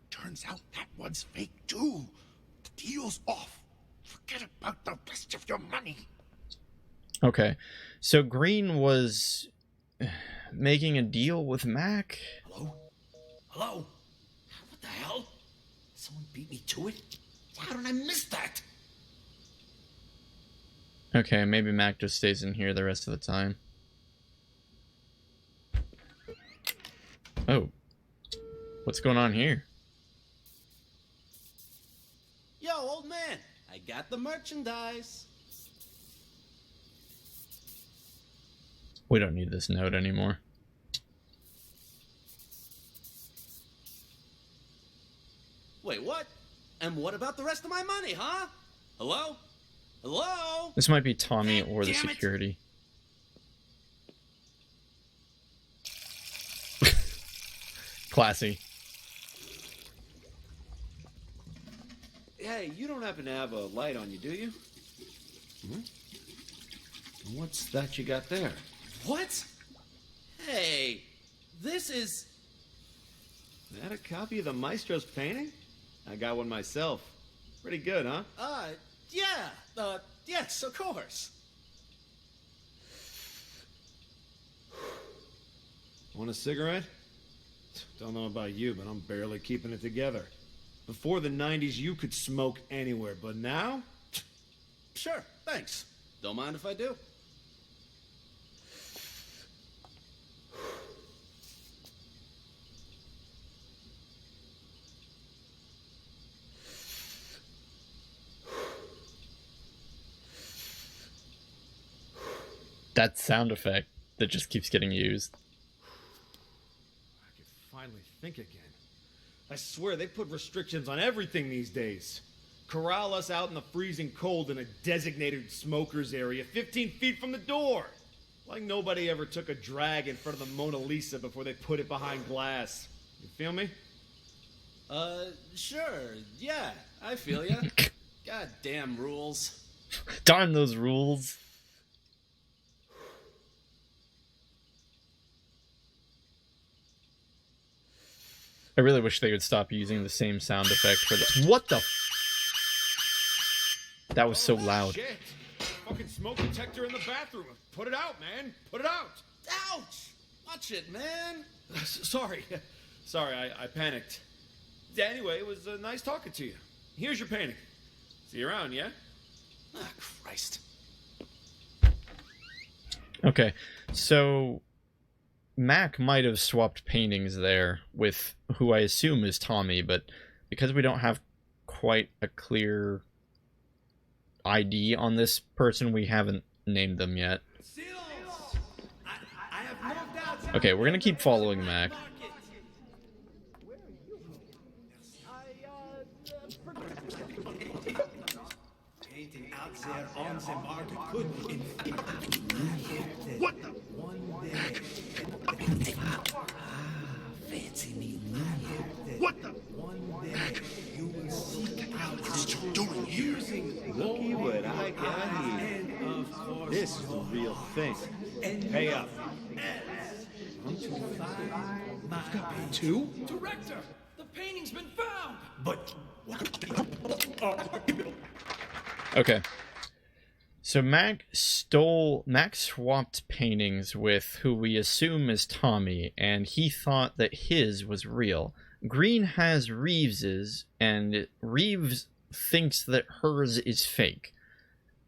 S10: Turns out that one's fake too. The deal's off. Forget about the rest of your money.
S1: Okay, so Green was making a deal with Mac?
S9: Hello? Hello? What the hell? Someone beat me to it? How did I miss that?
S1: Okay, maybe Mac just stays in here the rest of the time. Oh. What's going on here?
S13: Yo, old man, I got the merchandise.
S1: We don't need this note anymore.
S13: Wait, what? And what about the rest of my money, huh? Hello? Hello?
S1: This might be Tommy or the security. Classy.
S13: Hey, you don't happen to have a light on you, do you? What's that you got there? What? Hey, this is... that a copy of the Maestro's painting? I got one myself. Pretty good, huh? Yeah. Yes, of course.
S14: Want a cigarette? Don't know about you, but I'm barely keeping it together. Before the 90s, you could smoke anywhere, but now?
S13: Sure, thanks. Don't mind if I do.
S1: That sound effect that just keeps getting used.
S14: I can finally think again. I swear, they put restrictions on everything these days. corral us out in the freezing cold in a designated smokers area 15 feet from the door. Like nobody ever took a drag in front of the Mona Lisa before they put it behind glass. You feel me?
S13: Sure. Yeah, I feel ya. Goddamn rules.
S1: Darn those rules. I really wish they would stop using the same sound effect for this. What the? That was so loud.
S14: Shit. Fucking smoke detector in the bathroom. Put it out, man. Put it out.
S13: Ouch! Watch it, man.
S14: Sorry. Sorry, I panicked. Anyway, it was nice talking to you. Here's your painting. See you around, yeah?
S13: Ah, Christ.
S1: Okay, so Mac might have swapped paintings there with who I assume is Tommy, but because we don't have quite a clear ID on this person, we haven't named them yet. Okay, we're gonna keep following Mac.
S7: Painting out there on the market could be
S10: What the?
S7: one day. Fancy me
S10: What the?
S7: One day you will seek out
S10: What are you doing here?
S13: Looky what I got here.
S7: and of course
S14: This is the real thing. Pay up.
S7: to find my
S10: Two?
S7: director. The painting's been found. But
S1: Okay. So Mac swapped paintings with who we assume is Tommy, and he thought that his was real. Green has Reeves's, and Reeves thinks that hers is fake.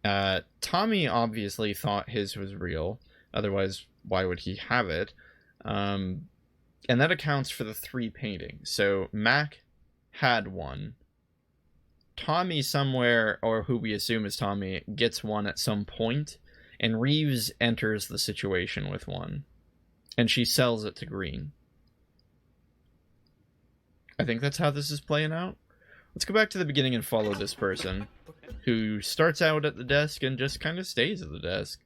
S1: Tommy obviously thought his was real, otherwise why would he have it? And that accounts for the 3 paintings. So Mac had one. Tommy somewhere, or who we assume is Tommy, gets one at some point, and Reeves enters the situation with one. And she sells it to Green. I think that's how this is playing out. Let's go back to the beginning and follow this person, who starts out at the desk and just kind of stays at the desk.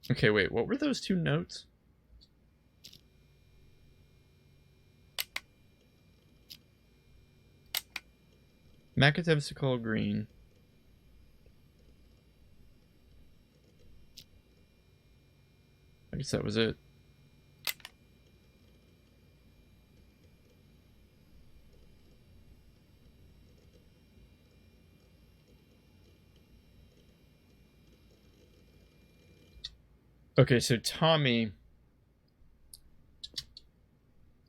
S1: Okay, wait, what were those 2 notes? Mac attempts to call Green. I guess that was it. Okay, so Tommy...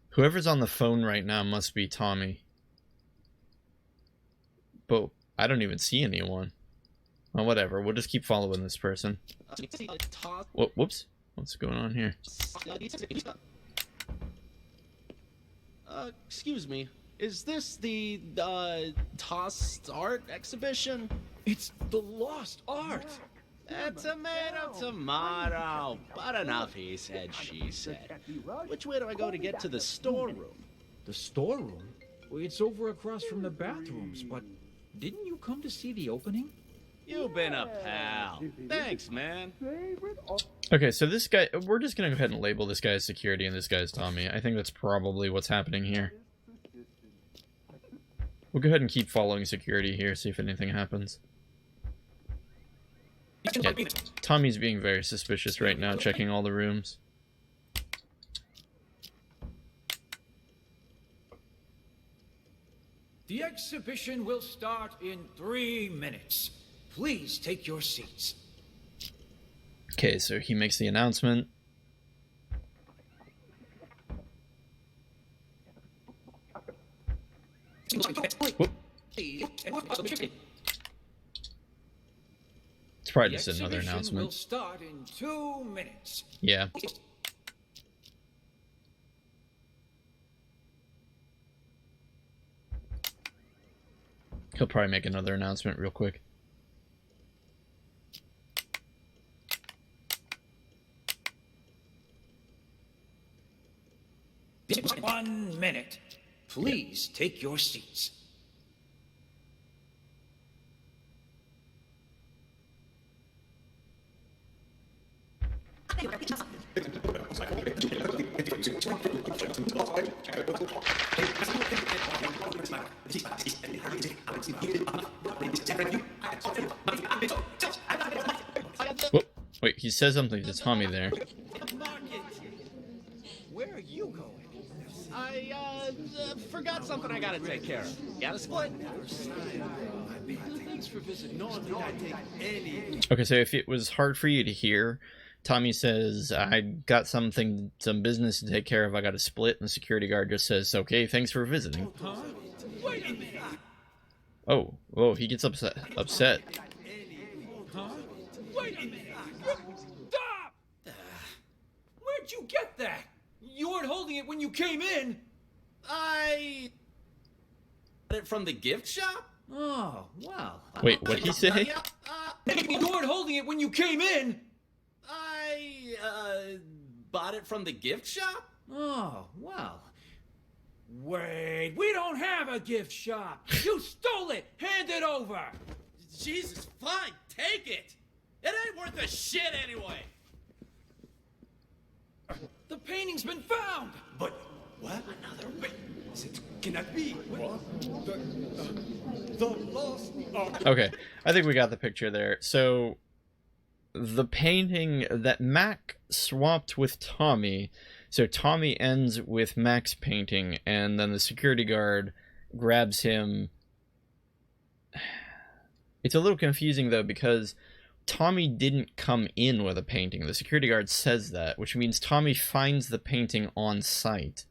S1: Whoever's on the phone right now must be Tommy. But I don't even see anyone. Well, whatever. We'll just keep following this person. Whoops. What's going on here?
S13: Excuse me. Is this the, Tossed Art exhibition?
S12: It's the lost art.
S13: Tomato. But enough, he said, she said. Which way do I go to get to the storeroom?
S12: The storeroom? Well, it's over across from the bathrooms, but didn't you come to see the opening?
S13: You've been a pal. Thanks, man.
S1: Okay, so this guy... We're just gonna go ahead and label this guy as security and this guy as Tommy. I think that's probably what's happening here. We'll go ahead and keep following security here, see if anything happens. Yeah, Tommy's being very suspicious right now, checking all the rooms.
S12: The exhibition will start in 3 minutes. Please take your seats.
S1: Okay, so he makes the announcement. Whoop. It's probably just another announcement.
S12: Will start in 2 minutes.
S1: Yeah. He'll probably make another announcement real quick.
S12: 1 minute. Please take your seats.
S1: Whoop. Wait, he says something to Tommy there.
S13: Where are you going? I, forgot something I gotta take care of. Got a split? Thanks for visiting. No, I take any.
S1: Okay, so if it was hard for you to hear, Tommy says, I got some business to take care of, I got a split, and the security guard just says, okay, thanks for visiting.
S12: Huh? Wait a minute.
S1: Oh, he gets upset.
S12: Huh? Wait a minute. Stop! Where'd you get that? You weren't holding it when you came in.
S13: I got it from the gift shop?
S12: Oh, well.
S1: Wait, what'd he say?
S12: You weren't holding it when you came in.
S13: I bought it from the gift shop?
S12: Oh, well. Wait, we don't have a gift shop. You stole it. Hand it over.
S13: Jesus, fine, take it. It ain't worth a shit anyway.
S12: The painting's been found.
S9: But what?
S12: Another bit.
S9: It cannot be.
S6: What? The lost art.
S1: Okay, I think we got the picture there. So, the painting that Mac swapped with Tommy, so Tommy ends with Mac's painting, and then the security guard grabs him. It's a little confusing, though, because Tommy didn't come in with a painting. The security guard says that, which means Tommy finds the painting on site.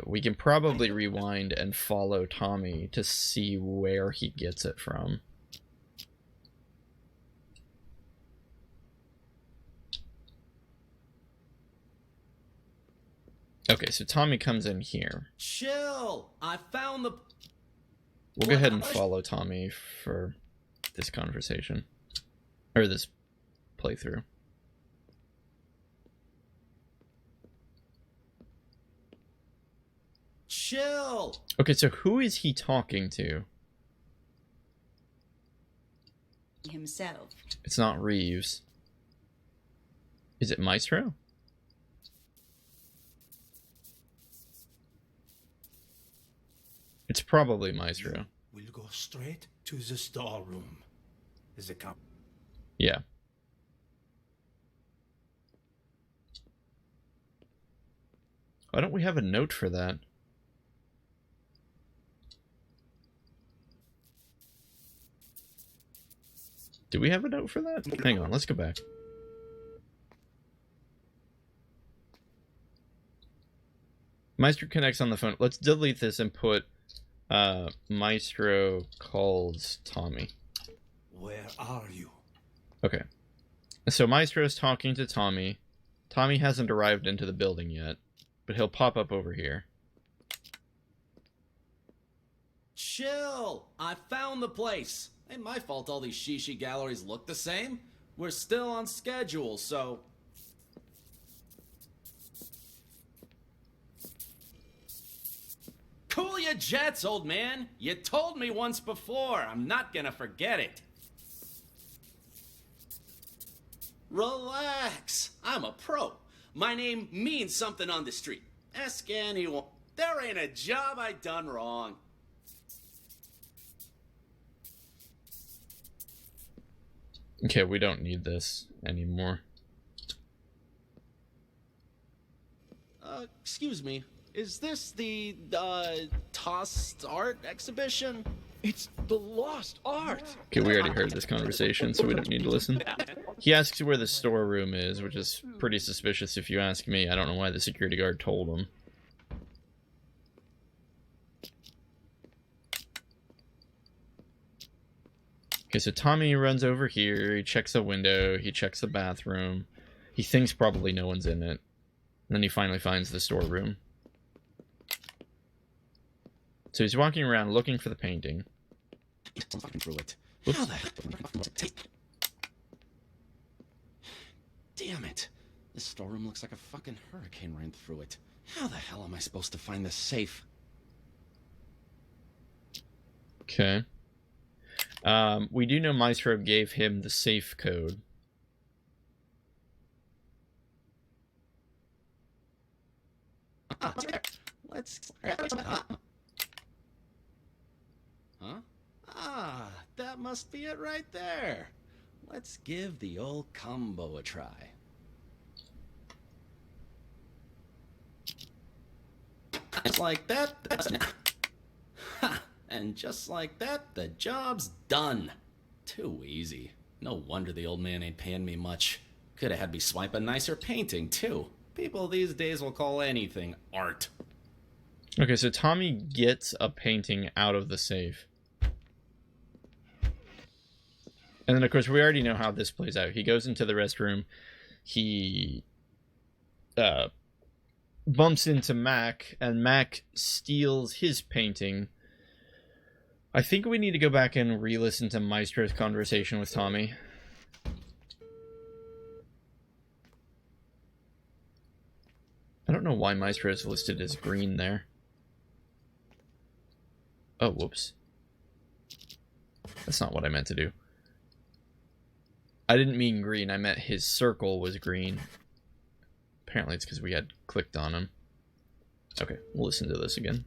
S1: We can probably rewind and follow Tommy to see where he gets it from. Okay, so Tommy comes in here.
S13: Chill. I found the...
S1: We'll go ahead and follow Tommy for this conversation. Or this playthrough.
S13: Chill.
S1: Okay, so who is he talking to?
S11: Himself.
S1: It's not Reeves. Is it Maestro? It's probably Maestro.
S7: We'll go straight to the storeroom. Is it come?
S1: Yeah. Why don't we have a note for that? Do we have a note for that? Hang on, let's go back. Maestro connects on the phone. Let's delete this and put Maestro calls Tommy.
S7: Where are you?
S1: Okay. So Maestro's talking to Tommy. Tommy hasn't arrived into the building yet, but he'll pop up over here.
S13: Chill. I found the place. Ain't my fault all these shishi galleries look the same. We're still on schedule, so... Cool your jets, old man. You told me once before. I'm not gonna forget it. Relax. I'm a pro. My name means something on the street. Ask anyone. There ain't a job I done wrong.
S1: Okay, we don't need this anymore.
S13: Excuse me. Is this the, tossed art exhibition?
S12: It's the lost art.
S1: Okay, we already heard this conversation, so we don't need to listen. He asks where the storeroom is, which is pretty suspicious if you ask me. I don't know why the security guard told him. Okay, so Tommy runs over here, he checks a window, he checks the bathroom. He thinks probably no one's in it. And then he finally finds the storeroom. So he's walking around looking for the painting.
S13: I'm fucking through it.
S1: Whoops.
S13: Damn it. This storeroom looks like a fucking hurricane ran through it.
S9: How the hell am I supposed to find the safe?
S1: Okay. We do know Maestro gave him the safe code.
S9: Let's... Huh? Ah, that must be it right there. Let's give the old combo a try. Just like that, that's... Ha! And just like that, the job's done. Too easy. No wonder the old man ain't paying me much. Could have had me swipe a nicer painting, too. People these days will call anything art.
S1: Okay, so Tommy gets a painting out of the safe. And then, of course, we already know how this plays out. He goes into the restroom. He bumps into Mac, and Mac steals his painting. I think we need to go back and re-listen to Maestro's conversation with Tommy. I don't know why Maestro is listed as green there. Oh, whoops. That's not what I meant to do. I didn't mean green, I meant his circle was green. Apparently it's because we had clicked on him. Okay, we'll listen to this again.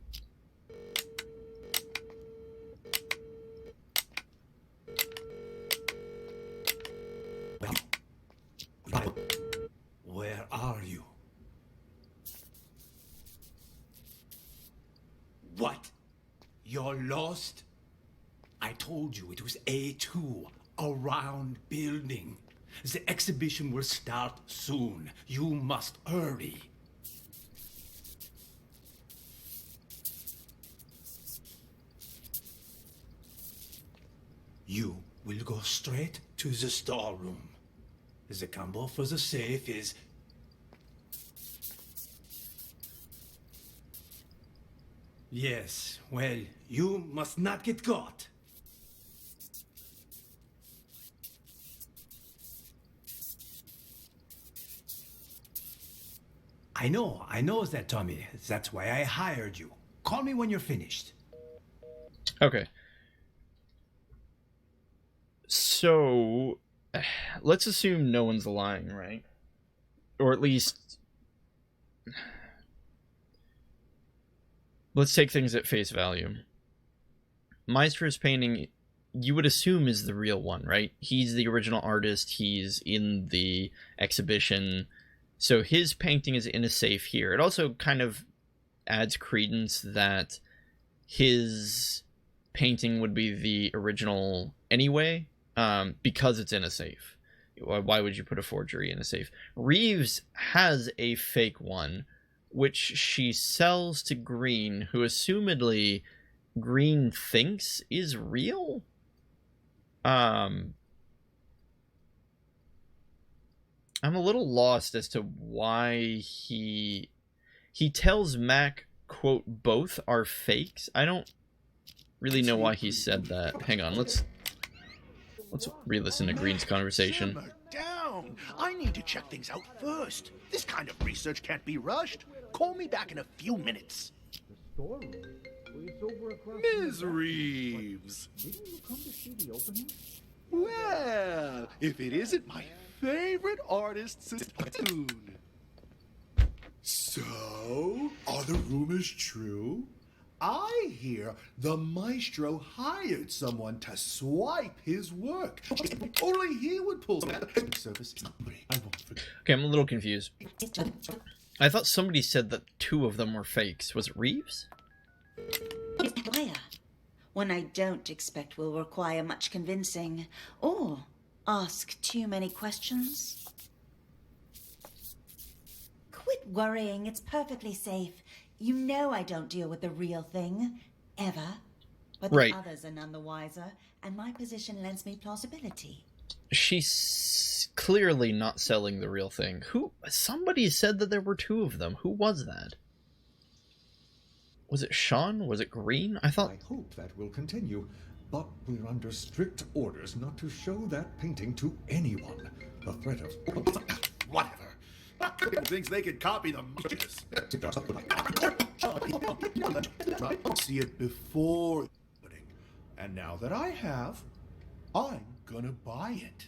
S7: Where are you? What? You're lost? I told you it was A2, a round building. The exhibition will start soon. You must hurry. You will go straight to the storeroom. The combo for the safe is... Yes, well, you must not get caught. I know that, Tommy. That's why I hired you. Call me when you're finished.
S1: Okay. So, let's assume no one's lying, right? Or at least... let's take things at face value. Maestro's painting, you would assume, is the real one, right? He's the original artist. He's in the exhibition. So his painting is in a safe here. It also kind of adds credence that his painting would be the original anyway, because it's in a safe. Why would you put a forgery in a safe? Reeves has a fake one, which she sells to Green, who assumedly Green thinks is real? I'm a little lost as to why he tells Mac, quote, both are fakes. I don't really know why he said that. Hang on, let's re-listen to Green's conversation.
S10: Simmer down. I need to check things out first. This kind of research can't be rushed. Call me back in a few minutes. Ms. Reeves.
S15: Didn't you come to see the opening?
S10: Well, if it isn't my favorite artist's tune. So, are the rumors true? I hear the maestro hired someone to swipe his work. Only he would pull service.
S1: Okay, I'm a little confused. I thought somebody said that two of them were fakes. Was it Reeves?
S11: One I don't expect will require much convincing, or ask too many questions. Quit worrying, it's perfectly safe. You know I don't deal with the real thing, ever. But the others are none the wiser, and my position lends me plausibility.
S1: She's clearly not selling the real thing. Somebody said that there were two of them. Who was that? Was it Sean? Was it Green? I
S6: hope that will continue, but we're under strict orders not to show that painting to anyone. The threat of...
S10: Whatever. Thinks they could copy the see it before, and now that I have, I'm gonna buy it.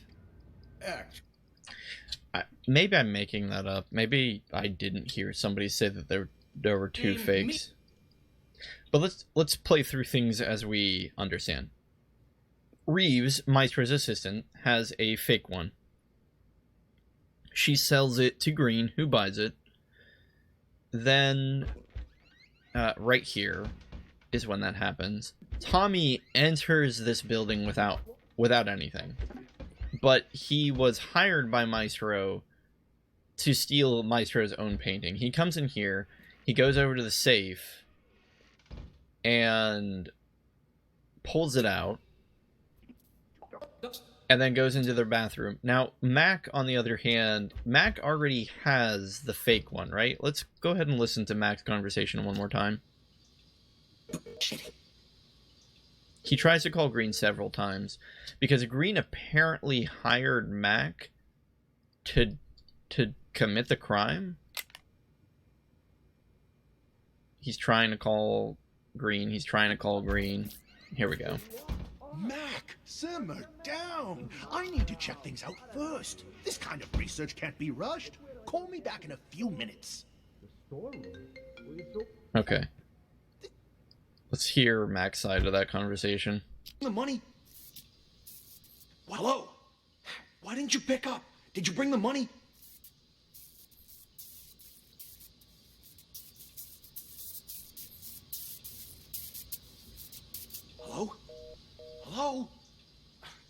S1: Maybe I'm making that up. Maybe I didn't hear somebody say that there were two fakes. But let's play through things as we understand. Reeves, Maestro's assistant, has a fake one. She sells it to Green, who buys it. Then, right here is when that happens. Tommy enters this building without anything. But he was hired by Maestro to steal Maestro's own painting. He comes in here, he goes over to the safe, and pulls it out, and then goes into their bathroom. Now, Mac, on the other hand, Mac already has the fake one, right? Let's go ahead and listen to Mac's conversation one more time. He tries to call Green several times, because Green apparently hired Mac to commit the crime. He's trying to call Green. He's trying to call Green. Here we go.
S10: Mac, simmer down. I need to check things out first. This kind of research can't be rushed. Call me back in a few minutes.
S1: Okay. Let's hear Mac's side of that conversation.
S16: The money? Hello? Why didn't you pick up? Did you bring the money? Hello? Hello?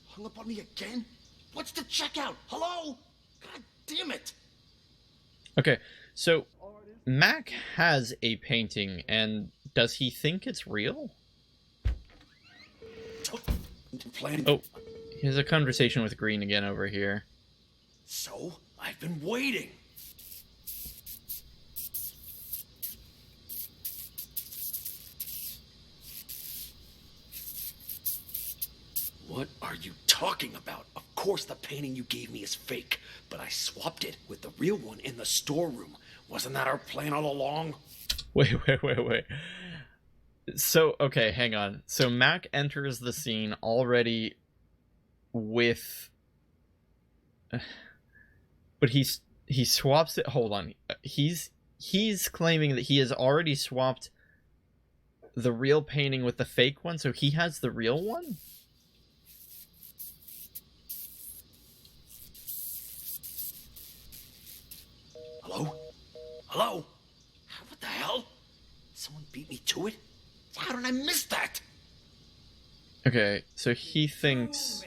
S16: Hung up on me again? What's the checkout? Hello? God damn it!
S1: Okay, so Mac has a painting, and does he think it's real? Oh, here's a conversation with Green again over here.
S16: So, I've been waiting. What are you talking about? Of course the painting you gave me is fake, but I swapped it with the real one in the storeroom. Wasn't that our plan all along?
S1: Wait. So, okay, hang on. So Mac enters the scene already with... But he swaps it... Hold on. He's claiming that he has already swapped the real painting with the fake one, so he has the real one?
S16: Hello? Hello? What the hell? Someone beat me to it? How did I miss that?
S1: Okay, so he thinks...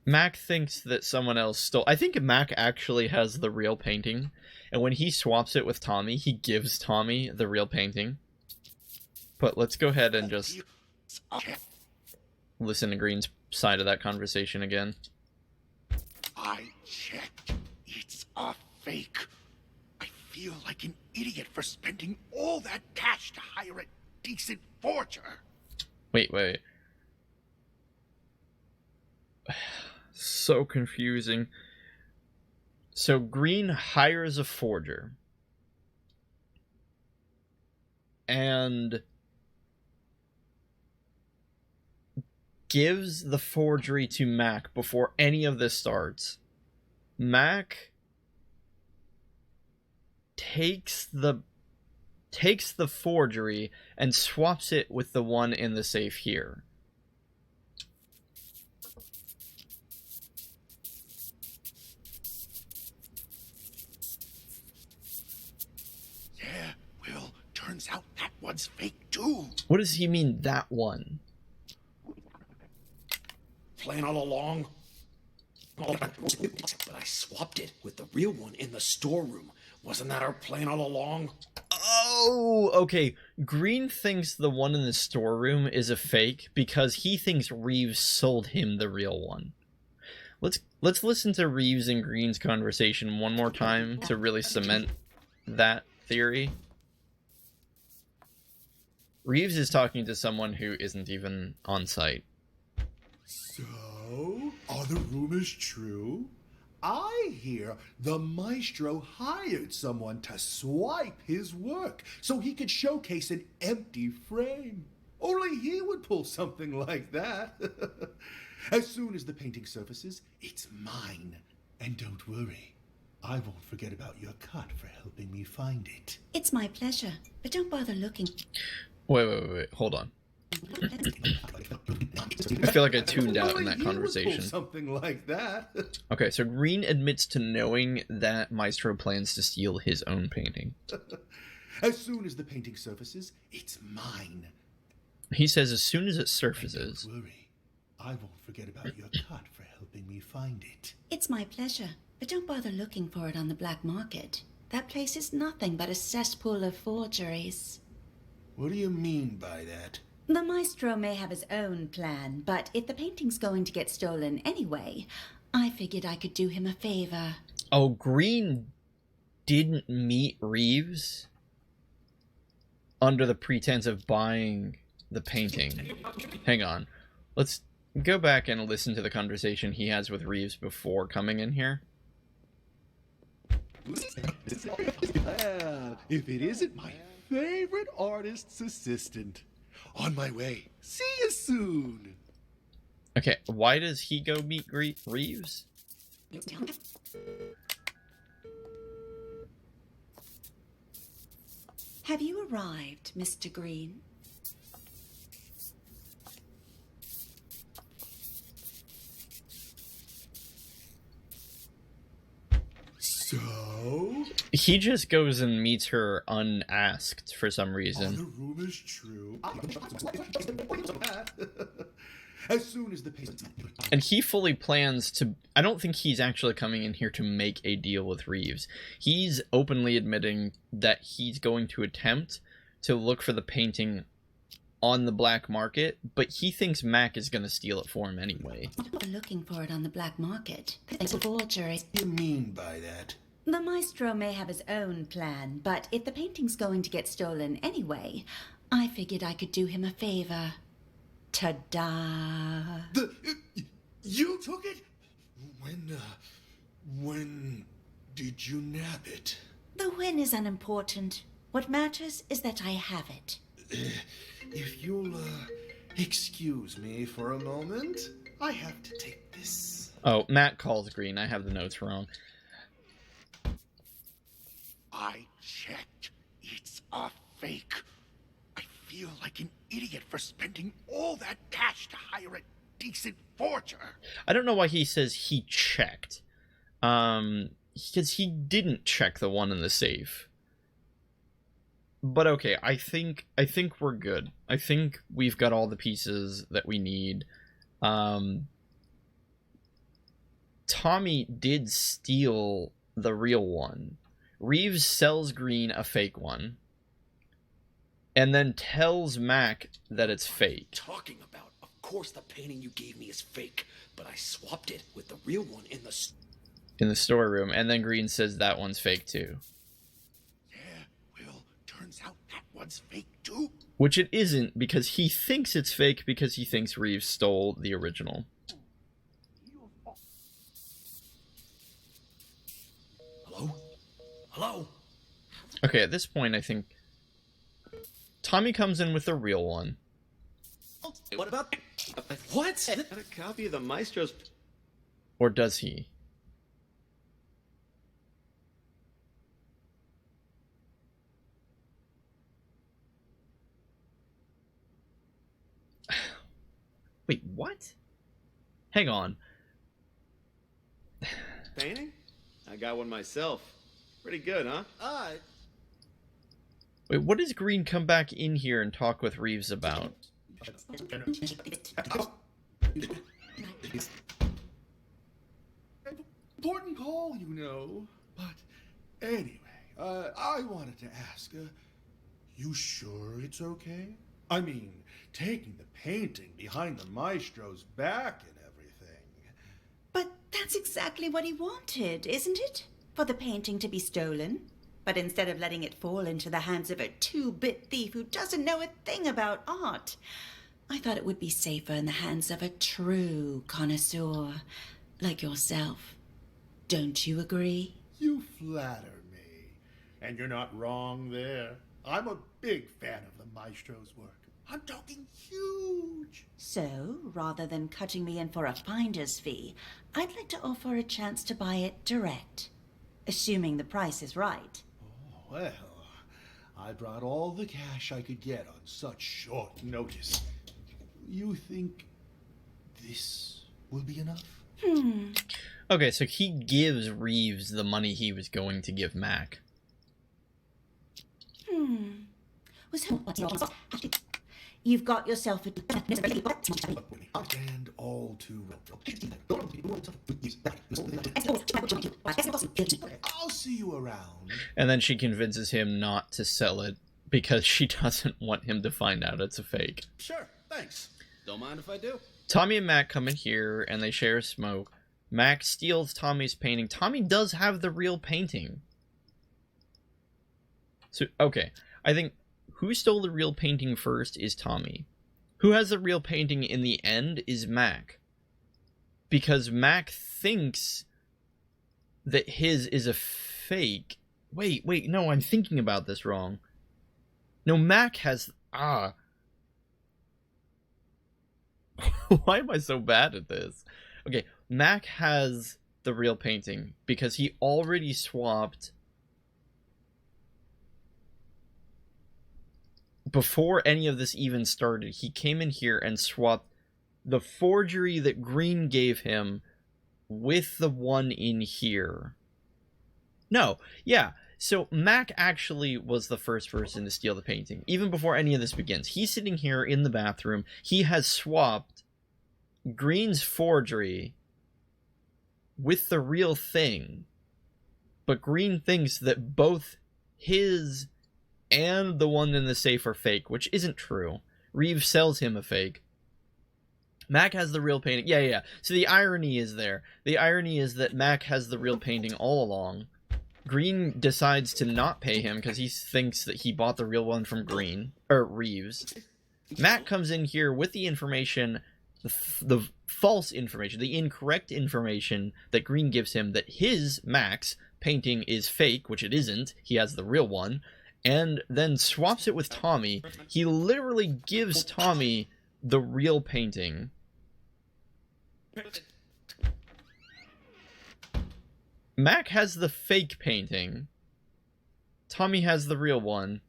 S1: Mac thinks that someone else stole... I think Mac actually has the real painting, and when he swaps it with Tommy, he gives Tommy the real painting. But let's go ahead and just listen to Green's side of that conversation again.
S10: I checked. It's a fake. I feel like an idiot for spending all that cash to hire a decent forger.
S1: Wait. So confusing. So Green hires a forger. And gives the forgery to Mac before any of this starts. Mac takes the forgery and swaps it with the one in the safe here.
S10: Yeah, well, turns out that one's fake too.
S1: What does he mean, that one?
S16: Plan all along? But I swapped it with the real one in the storeroom. Wasn't that our plan all along?
S1: Oh, okay. Green thinks the one in the storeroom is a fake because he thinks Reeves sold him the real one. Let's listen to Reeves and Green's conversation one more time to really cement that theory. Reeves is talking to someone who isn't even on site.
S10: So, are the rumors true? I hear the maestro hired someone to swipe his work so he could showcase an empty frame. Only he would pull something like that. As soon as the painting surfaces, it's mine. And don't worry, I won't forget about your cut for helping me find it.
S11: It's my pleasure, but don't bother looking.
S1: Wait, hold on. I feel like I tuned out in that conversation.
S10: Something like that.
S1: Okay, so Green admits to knowing that Maestro plans to steal his own painting.
S10: As soon as the painting surfaces, it's mine.
S1: He says as soon as it surfaces.
S10: Don't worry, I won't forget about your cut for helping me find it.
S11: It's my pleasure, but don't bother looking for it on the black market. That place is nothing but a cesspool of forgeries.
S10: What do you mean by that?
S11: The maestro may have his own plan, but if the painting's going to get stolen anyway, I figured I could do him a favor.
S1: Oh, Green didn't meet Reeves under the pretense of buying the painting. Hang on. Let's go back and listen to the conversation he has with Reeves before coming in here.
S10: If it isn't my favorite artist's assistant. On my way. See you soon.
S1: Okay, why does he go meet Reeves?
S11: Have you arrived, Mr. Green?
S10: So?
S1: He just goes and meets her unasked for some reason.
S10: The room is true. As soon as the patient...
S1: And he fully plans to... I don't think he's actually coming in here to make a deal with Reeves. He's openly admitting that he's going to attempt to look for the painting on the black market, but he thinks Mac is going to steal it for him anyway.
S11: Looking for it on the black market. It's a forgery.
S10: What do you mean by that?
S11: The maestro may have his own plan, but if the painting's going to get stolen anyway, I figured I could do him a favor. Ta-da!
S10: You took it? When did you nab it?
S11: The when is unimportant. What matters is that I have it.
S10: If you'll, excuse me for a moment, I have to take this.
S1: Oh, Matt calls Green. I have the notes wrong.
S16: I checked. It's a fake. I feel like an idiot for spending all that cash to hire a decent forger.
S1: I don't know why he says he checked. Because he didn't check the one in the safe. But okay, I think we're good. I think we've got all the pieces that we need. Tommy did steal the real one. Reeves sells Green a fake one. And then tells Mac that it's fake.
S16: Talking about, of course the painting you gave me is fake, but I swapped it with the real one in the
S1: storeroom. And then Green says that one's fake too.
S16: Turns out that one's fake too.
S1: Which it isn't, because he thinks it's fake because he thinks Reeves stole the original.
S16: Hello?
S1: Okay, at this point, I think Tommy comes in with the real one.
S13: What about... What? Is that a copy of the Maestro's...
S1: Or does he? Wait, what? Hang on.
S14: Painting? I got one myself. Pretty good, huh?
S1: Wait, what does Green come back in here and talk with Reeves about?
S10: Important call, you know. But anyway, I wanted to ask, you sure it's okay? I mean, taking the painting behind the maestro's back and everything.
S11: But that's exactly what he wanted, isn't it? For the painting to be stolen. But instead of letting it fall into the hands of a two-bit thief who doesn't know a thing about art, I thought it would be safer in the hands of a true connoisseur like yourself. Don't you agree?
S10: You flatter me. And you're not wrong there. I'm a big fan of the Maestro's work. I'm talking huge.
S11: So, rather than cutting me in for a finder's fee, I'd like to offer a chance to buy it direct. Assuming the price is right.
S10: Well, I brought all the cash I could get on such short notice. You think this will be enough?
S1: Okay, so he gives Reeves the money he was going to give Mac.
S11: You've got yourself a...
S10: And all too well. I'll see you around.
S1: And then she convinces him not to sell it because she doesn't want him to find out it's a fake.
S9: Sure, thanks. Don't mind if I do.
S1: Tommy and Mac come in here and they share a smoke. Mac steals Tommy's painting. Tommy does have the real painting. So, okay. I think who stole the real painting first is Tommy. Who has the real painting in the end is Mac. Because Mac thinks that his is a fake. Wait, no, I'm thinking about this wrong. No, Mac has... Why am I so bad at this? Okay, Mac has the real painting because he already swapped... Before any of this even started, he came in here and swapped the forgery that Green gave him with the one in here. No, yeah. So Mac actually was the first person to steal the painting, even before any of this begins. He's sitting here in the bathroom. He has swapped Green's forgery with the real thing. But Green thinks that both his and the one in the safe are fake, which isn't true. Reeves sells him a fake. Mac has the real painting. Yeah. So the irony is there. The irony is that Mac has the real painting all along. Green decides to not pay him because he thinks that he bought the real one from Reeves. Mac comes in here with the information, the false information, the incorrect information that Green gives him that his, Mac's, painting is fake, which it isn't. He has the real one. And then swaps it with Tommy. He literally gives Tommy the real painting. Mac has the fake painting. Tommy has the real one.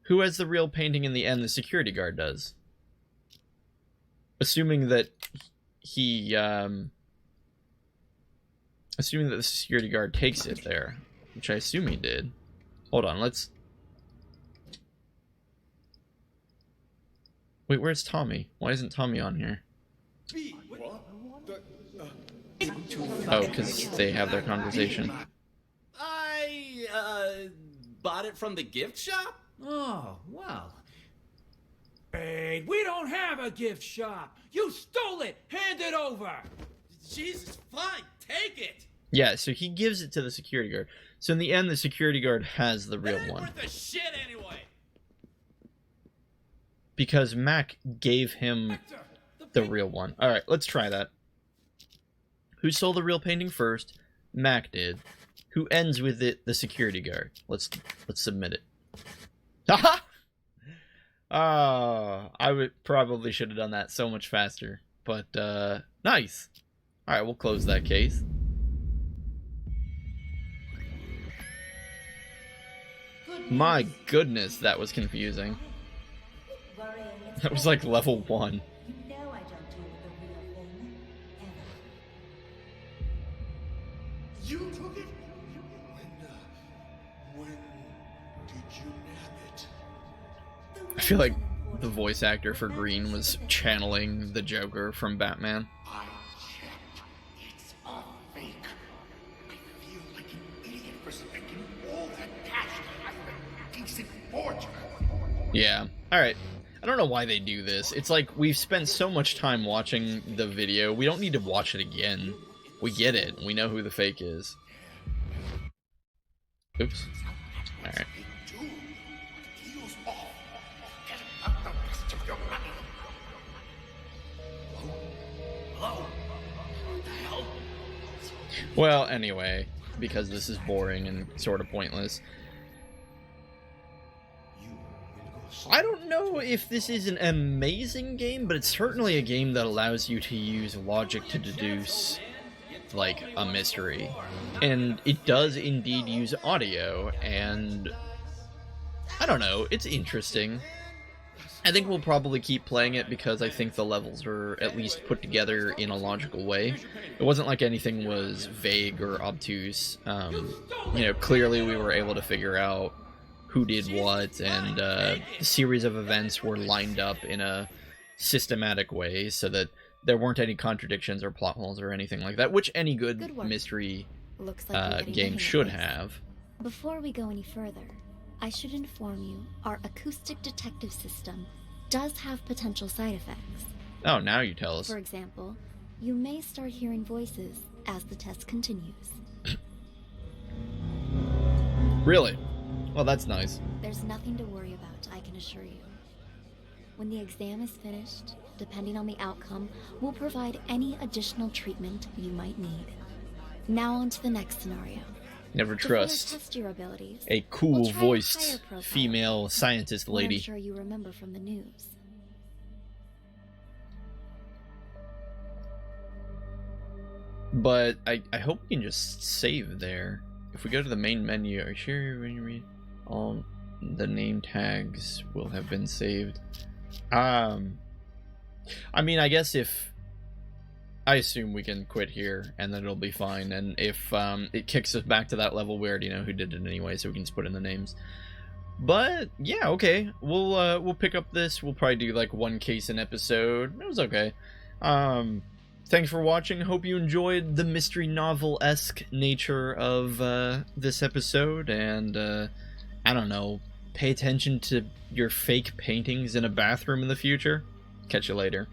S1: Who has the real painting in the end? The security guard does. Assuming that he, assuming that the security guard takes it there. Which I assume he did. Hold on, let's... Wait, where's Tommy? Why isn't Tommy on here? Oh, because they have their conversation.
S9: I, bought it from the gift shop?
S12: Oh, well. Hey, we don't have a gift shop. You stole it. Hand it over.
S9: Jesus, fine. Take it.
S1: Yeah, so he gives it to the security guard. So in the end, the security guard has the real one.
S9: Worth a shit anyway.
S1: Because Mac gave him the real one. Alright, let's try that. Who stole the real painting first? Mac did. Who ends with it? The security guard. Let's submit it. Haha! I probably should have done that so much faster. But, nice. Alright, we'll close that case. My goodness, that was confusing. That was like level 1.
S11: You know I don't deal with the real thing, ever.
S10: You took it? When did you nab it?
S1: I feel like the voice actor for Green was channeling the Joker from Batman.
S10: I checked. It's a fake. I feel like an idiot for spending all that cash to hire a decent forger.
S1: Yeah. Alright. I don't know why they do this. It's like we've spent so much time watching the video. We don't need to watch it again. We get it. We know who the fake is. Oops. Alright.
S10: Hello? What the hell?
S1: Well, anyway, because this is boring and sort of pointless. I don't know if this is an amazing game, but it's certainly a game that allows you to use logic to deduce, like, a mystery. And it does indeed use audio, and I don't know, it's interesting. I think we'll probably keep playing it because I think the levels are at least put together in a logical way. It wasn't like anything was vague or obtuse. You know, clearly we were able to figure out who did what, and the series of events were lined up in a systematic way so that there weren't any contradictions or plot holes or anything like that, which any good mystery game should have.
S2: Before we go any further, I should inform you, our acoustic detective system does have potential side effects.
S1: Oh, now you tell us.
S2: For example, you may start hearing voices as the test continues.
S1: Really? Well, that's nice.
S2: There's nothing to worry about, I can assure you. When the exam is finished, depending on the outcome, we'll provide any additional treatment you might need. Now on to the next scenario.
S1: Never trust
S2: test your abilities,
S1: a
S2: we'll
S1: cool-voiced female scientist lady.
S2: I'm sure you remember from the news.
S1: But I hope we can just save there. If we go to the main menu, are you sure when you read all the name tags will have been saved? I mean, I guess I assume we can quit here, and then it'll be fine. And if it kicks us back to that level, we already know who did it anyway, so we can just put in the names. But yeah, okay, we'll pick up this. We'll probably do like one case an episode. It was okay. Thanks for watching. Hope you enjoyed the mystery novel-esque nature of this episode, and I don't know, pay attention to your fake paintings in a bathroom in the future. Catch you later.